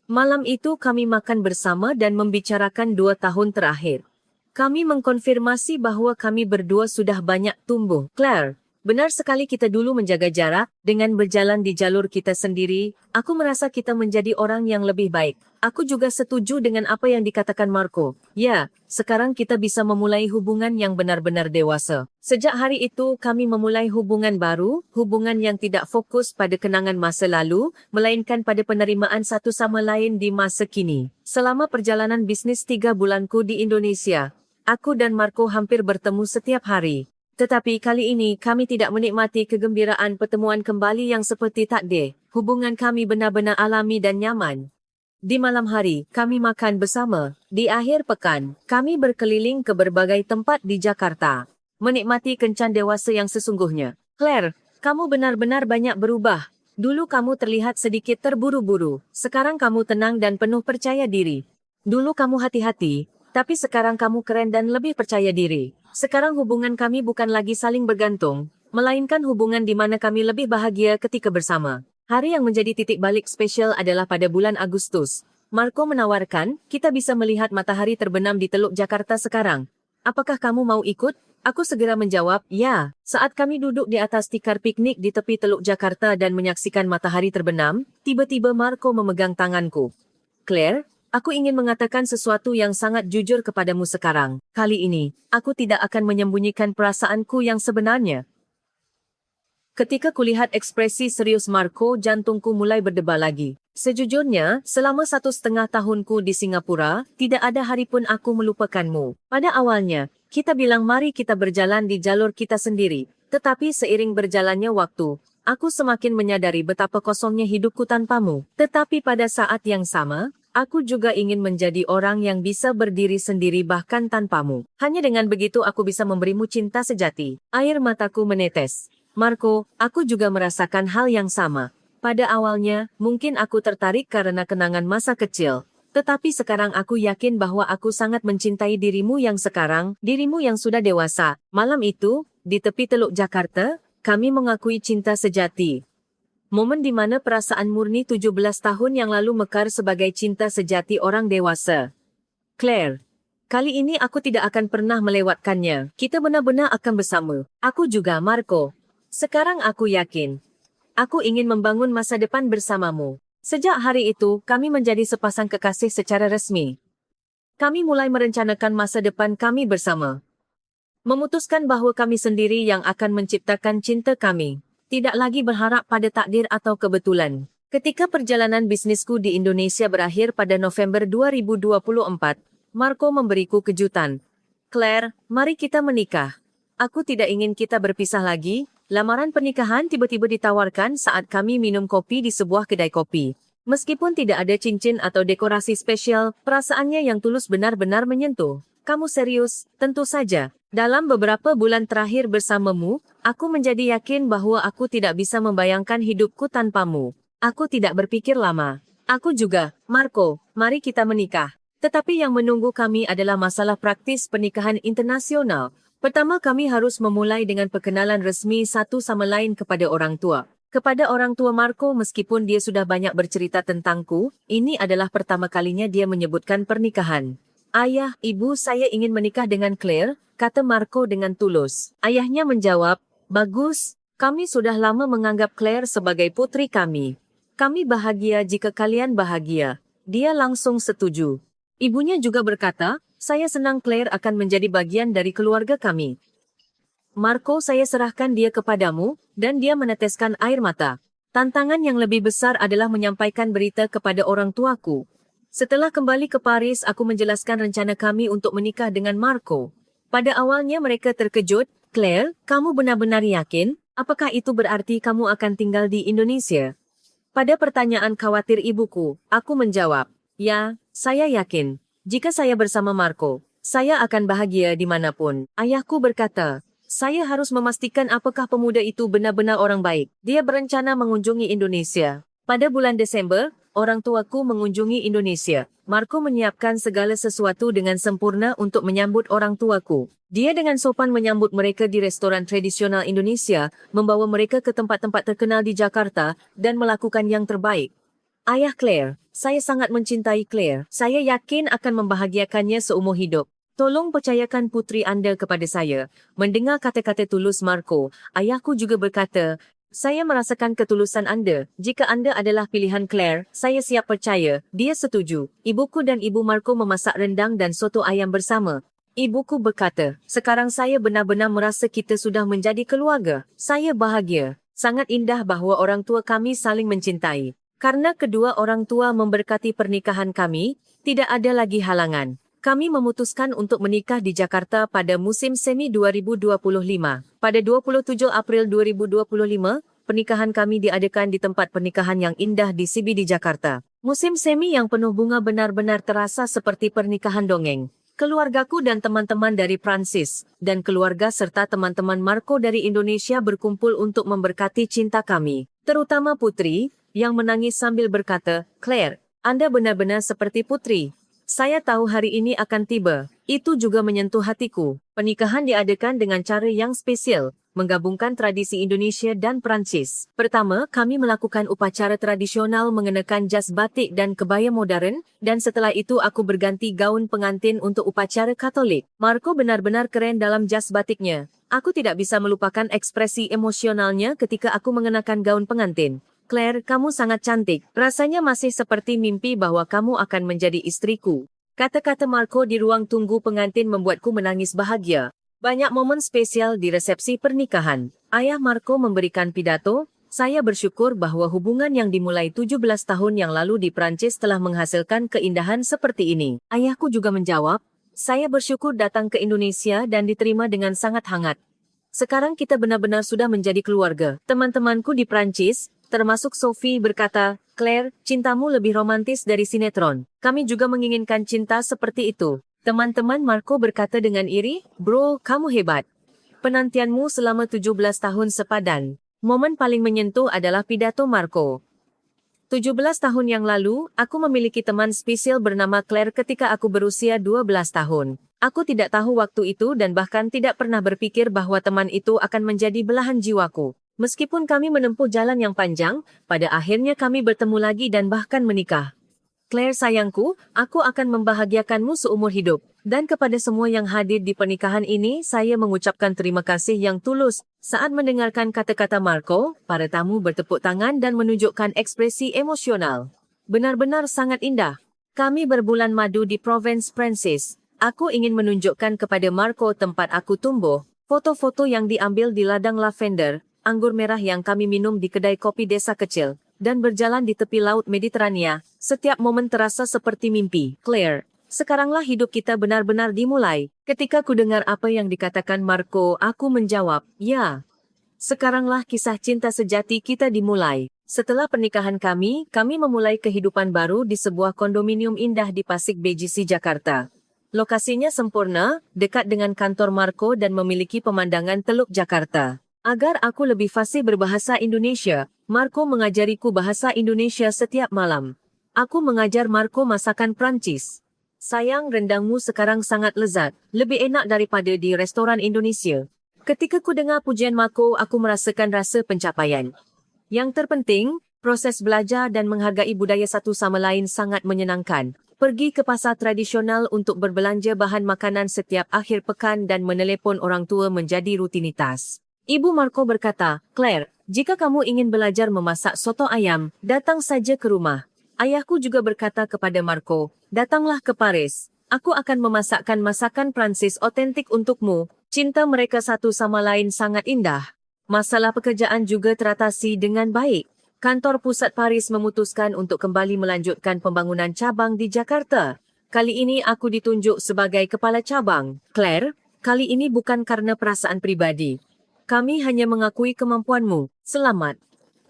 Malam itu kami makan bersama dan membicarakan 2 tahun terakhir. Kami mengkonfirmasi bahwa kami berdua sudah banyak tumbuh. Claire, benar sekali kita dulu menjaga jarak, dengan berjalan di jalur kita sendiri, aku merasa kita menjadi orang yang lebih baik. Aku juga setuju dengan apa yang dikatakan Marco. Ya, sekarang kita bisa memulai hubungan yang benar-benar dewasa. Sejak hari itu, kami memulai hubungan baru, hubungan yang tidak fokus pada kenangan masa lalu, melainkan pada penerimaan satu sama lain di masa kini. Selama perjalanan bisnis 3 bulanku di Indonesia, aku dan Marco hampir bertemu setiap hari. Tetapi kali ini kami tidak menikmati kegembiraan pertemuan kembali yang seperti takdir. Hubungan kami benar-benar alami dan nyaman. Di malam hari, kami makan bersama. Di akhir pekan, kami berkeliling ke berbagai tempat di Jakarta. Menikmati kencan dewasa yang sesungguhnya. Claire, kamu benar-benar banyak berubah. Dulu kamu terlihat sedikit terburu-buru. Sekarang kamu tenang dan penuh percaya diri. Dulu kamu hati-hati. Tapi sekarang kamu keren dan lebih percaya diri. Sekarang hubungan kami bukan lagi saling bergantung, melainkan hubungan di mana kami lebih bahagia ketika bersama. Hari yang menjadi titik balik spesial adalah pada bulan Agustus. Marco menawarkan, kita bisa melihat matahari terbenam di Teluk Jakarta sekarang. Apakah kamu mau ikut? Aku segera menjawab, ya. Saat kami duduk di atas tikar piknik di tepi Teluk Jakarta dan menyaksikan matahari terbenam, tiba-tiba Marco memegang tanganku. Claire, aku ingin mengatakan sesuatu yang sangat jujur kepadamu sekarang. Kali ini, aku tidak akan menyembunyikan perasaanku yang sebenarnya. Ketika kulihat ekspresi serius Marco, jantungku mulai berdebar lagi. Sejujurnya, selama 1,5 tahunku di Singapura, tidak ada hari pun aku melupakanmu. Pada awalnya, kita bilang mari kita berjalan di jalur kita sendiri. Tetapi seiring berjalannya waktu, aku semakin menyadari betapa kosongnya hidupku tanpamu. Tetapi pada saat yang sama, aku juga ingin menjadi orang yang bisa berdiri sendiri bahkan tanpamu. Hanya dengan begitu aku bisa memberimu cinta sejati. Air mataku menetes. Marco, aku juga merasakan hal yang sama. Pada awalnya, mungkin aku tertarik karena kenangan masa kecil. Tetapi sekarang aku yakin bahwa aku sangat mencintai dirimu yang sekarang, dirimu yang sudah dewasa. Malam itu, di tepi Teluk Jakarta, kami mengakui cinta sejati. Momen di mana perasaan murni 17 tahun yang lalu mekar sebagai cinta sejati orang dewasa. Claire, kali ini aku tidak akan pernah melewatkannya. Kita benar-benar akan bersama. Aku juga, Marco. Sekarang aku yakin. Aku ingin membangun masa depan bersamamu. Sejak hari itu, kami menjadi sepasang kekasih secara resmi. Kami mulai merencanakan masa depan kami bersama. Memutuskan bahwa kami sendiri yang akan menciptakan cinta kami. Tidak lagi berharap pada takdir atau kebetulan. Ketika perjalanan bisnisku di Indonesia berakhir pada November 2024, Marco memberiku kejutan. Claire, mari kita menikah. Aku tidak ingin kita berpisah lagi. Lamaran pernikahan tiba-tiba ditawarkan saat kami minum kopi di sebuah kedai kopi. Meskipun tidak ada cincin atau dekorasi spesial, perasaannya yang tulus benar-benar menyentuh. Kamu serius? Tentu saja. Dalam beberapa bulan terakhir bersamamu, aku menjadi yakin bahwa aku tidak bisa membayangkan hidupku tanpamu. Aku tidak berpikir lama. Aku juga, Marco, mari kita menikah. Tetapi yang menunggu kami adalah masalah praktis pernikahan internasional. Pertama kami harus memulai dengan perkenalan resmi satu sama lain kepada orang tua. Kepada orang tua Marco meskipun dia sudah banyak bercerita tentangku, ini adalah pertama kalinya dia menyebutkan pernikahan. Ayah, ibu saya ingin menikah dengan Claire, kata Marco dengan tulus. Ayahnya menjawab, bagus, kami sudah lama menganggap Claire sebagai putri kami. Kami bahagia jika kalian bahagia. Dia langsung setuju. Ibunya juga berkata, saya senang Claire akan menjadi bagian dari keluarga kami. Marco, saya serahkan dia kepadamu, dan dia meneteskan air mata. Tantangan yang lebih besar adalah menyampaikan berita kepada orang tuaku. Setelah kembali ke Paris, aku menjelaskan rencana kami untuk menikah dengan Marco. Pada awalnya mereka terkejut, Claire, kamu benar-benar yakin? Apakah itu berarti kamu akan tinggal di Indonesia? Pada pertanyaan khawatir ibuku, aku menjawab, ya, saya yakin. Jika saya bersama Marco, saya akan bahagia dimanapun. Ayahku berkata, saya harus memastikan apakah pemuda itu benar-benar orang baik. Dia berencana mengunjungi Indonesia. Pada bulan Desember, orang tuaku mengunjungi Indonesia. Marco menyiapkan segala sesuatu dengan sempurna untuk menyambut orang tuaku. Dia dengan sopan menyambut mereka di restoran tradisional Indonesia, membawa mereka ke tempat-tempat terkenal di Jakarta dan melakukan yang terbaik. Ayah Claire, saya sangat mencintai Claire. Saya yakin akan membahagiakannya seumur hidup. Tolong percayakan putri anda kepada saya. Mendengar kata-kata tulus Marco, ayahku juga berkata, saya merasakan ketulusan anda. Jika anda adalah pilihan Claire, saya siap percaya. Dia setuju. Ibuku dan ibu Marco memasak rendang dan soto ayam bersama. Ibuku berkata, sekarang saya benar-benar merasa kita sudah menjadi keluarga. Saya bahagia. Sangat indah bahawa orang tua kami saling mencintai. Karena kedua orang tua memberkati pernikahan kami, tidak ada lagi halangan. Kami memutuskan untuk menikah di Jakarta pada musim semi 2025. Pada 27 April 2025, pernikahan kami diadakan di tempat pernikahan yang indah di CBD Jakarta. Musim semi yang penuh bunga benar-benar terasa seperti pernikahan dongeng. Keluargaku dan teman-teman dari Prancis, dan keluarga serta teman-teman Marco dari Indonesia berkumpul untuk memberkati cinta kami. Terutama putri, yang menangis sambil berkata, Claire, Anda benar-benar seperti putri. Saya tahu hari ini akan tiba. Itu juga menyentuh hatiku. Pernikahan diadakan dengan cara yang spesial, menggabungkan tradisi Indonesia dan Prancis. Pertama, kami melakukan upacara tradisional mengenakan jas batik dan kebaya modern, dan setelah itu aku berganti gaun pengantin untuk upacara Katolik. Marco benar-benar keren dalam jas batiknya. Aku tidak bisa melupakan ekspresi emosionalnya ketika aku mengenakan gaun pengantin. Claire, kamu sangat cantik. Rasanya masih seperti mimpi bahwa kamu akan menjadi istriku. Kata-kata Marco di ruang tunggu pengantin membuatku menangis bahagia. Banyak momen spesial di resepsi pernikahan. Ayah Marco memberikan pidato, saya bersyukur bahwa hubungan yang dimulai 17 tahun yang lalu di Prancis telah menghasilkan keindahan seperti ini. Ayahku juga menjawab, saya bersyukur datang ke Indonesia dan diterima dengan sangat hangat. Sekarang kita benar-benar sudah menjadi keluarga. Teman-temanku di Prancis, termasuk Sophie berkata, Claire, cintamu lebih romantis dari sinetron. Kami juga menginginkan cinta seperti itu. Teman-teman Marco berkata dengan iri, bro, kamu hebat. Penantianmu selama 17 tahun sepadan. Momen paling menyentuh adalah pidato Marco. 17 tahun yang lalu, aku memiliki teman spesial bernama Claire ketika aku berusia 12 tahun. Aku tidak tahu waktu itu dan bahkan tidak pernah berpikir bahwa teman itu akan menjadi belahan jiwaku. Meskipun kami menempuh jalan yang panjang, pada akhirnya kami bertemu lagi dan bahkan menikah. Claire sayangku, aku akan membahagiakanmu seumur hidup. Dan kepada semua yang hadir di pernikahan ini, saya mengucapkan terima kasih yang tulus. Saat mendengarkan kata-kata Marco, para tamu bertepuk tangan dan menunjukkan ekspresi emosional. Benar-benar sangat indah. Kami berbulan madu di Provence, Prancis. Aku ingin menunjukkan kepada Marco tempat aku tumbuh. Foto-foto yang diambil di ladang lavender, anggur merah yang kami minum di kedai kopi desa kecil, dan berjalan di tepi laut Mediterania. Setiap momen terasa seperti mimpi. Claire, sekaranglah hidup kita benar-benar dimulai. Ketika ku dengar apa yang dikatakan Marco, aku menjawab, ya. Sekaranglah kisah cinta sejati kita dimulai. Setelah pernikahan kami memulai kehidupan baru di sebuah kondominium indah di Pasig BGC Jakarta. Lokasinya sempurna, dekat dengan kantor Marco dan memiliki pemandangan Teluk Jakarta. Agar aku lebih fasih berbahasa Indonesia, Marco mengajariku bahasa Indonesia setiap malam. Aku mengajar Marco masakan Prancis. Sayang, rendangmu sekarang sangat lezat, lebih enak daripada di restoran Indonesia. Ketika ku dengar pujian Marco, aku merasakan rasa pencapaian. Yang terpenting, proses belajar dan menghargai budaya satu sama lain sangat menyenangkan. Pergi ke pasar tradisional untuk berbelanja bahan makanan setiap akhir pekan dan menelepon orang tua menjadi rutinitas. Ibu Marco berkata, Claire, jika kamu ingin belajar memasak soto ayam, datang saja ke rumah. Ayahku juga berkata kepada Marco, datanglah ke Paris. Aku akan memasakkan masakan Prancis otentik untukmu. Cinta mereka satu sama lain sangat indah. Masalah pekerjaan juga teratasi dengan baik. Kantor pusat Paris memutuskan untuk kembali melanjutkan pembangunan cabang di Jakarta. Kali ini aku ditunjuk sebagai kepala cabang. Claire, kali ini bukan karena perasaan pribadi. Kami hanya mengakui kemampuanmu. Selamat.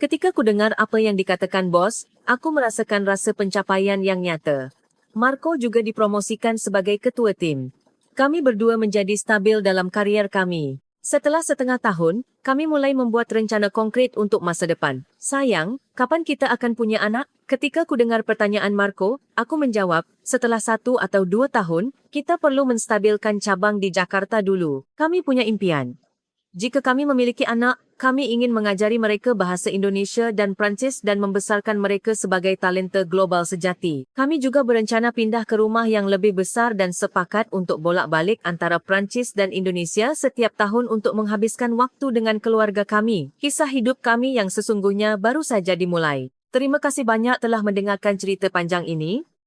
Ketika ku dengar apa yang dikatakan bos, aku merasakan rasa pencapaian yang nyata. Marco juga dipromosikan sebagai ketua tim. Kami berdua menjadi stabil dalam karier kami. Setelah setengah tahun, kami mulai membuat rencana konkret untuk masa depan. Sayang, kapan kita akan punya anak? Ketika ku dengar pertanyaan Marco, aku menjawab, setelah 1 atau 2 tahun, kita perlu menstabilkan cabang di Jakarta dulu. Kami punya impian. Jika kami memiliki anak, kami ingin mengajari mereka bahasa Indonesia dan Prancis dan membesarkan mereka sebagai talenta global sejati. Kami juga berencana pindah ke rumah yang lebih besar dan sepakat untuk bolak-balik antara Prancis dan Indonesia setiap tahun untuk menghabiskan waktu dengan keluarga kami. Kisah hidup kami yang sesungguhnya baru saja dimulai. Terima kasih banyak telah mendengarkan cerita panjang ini.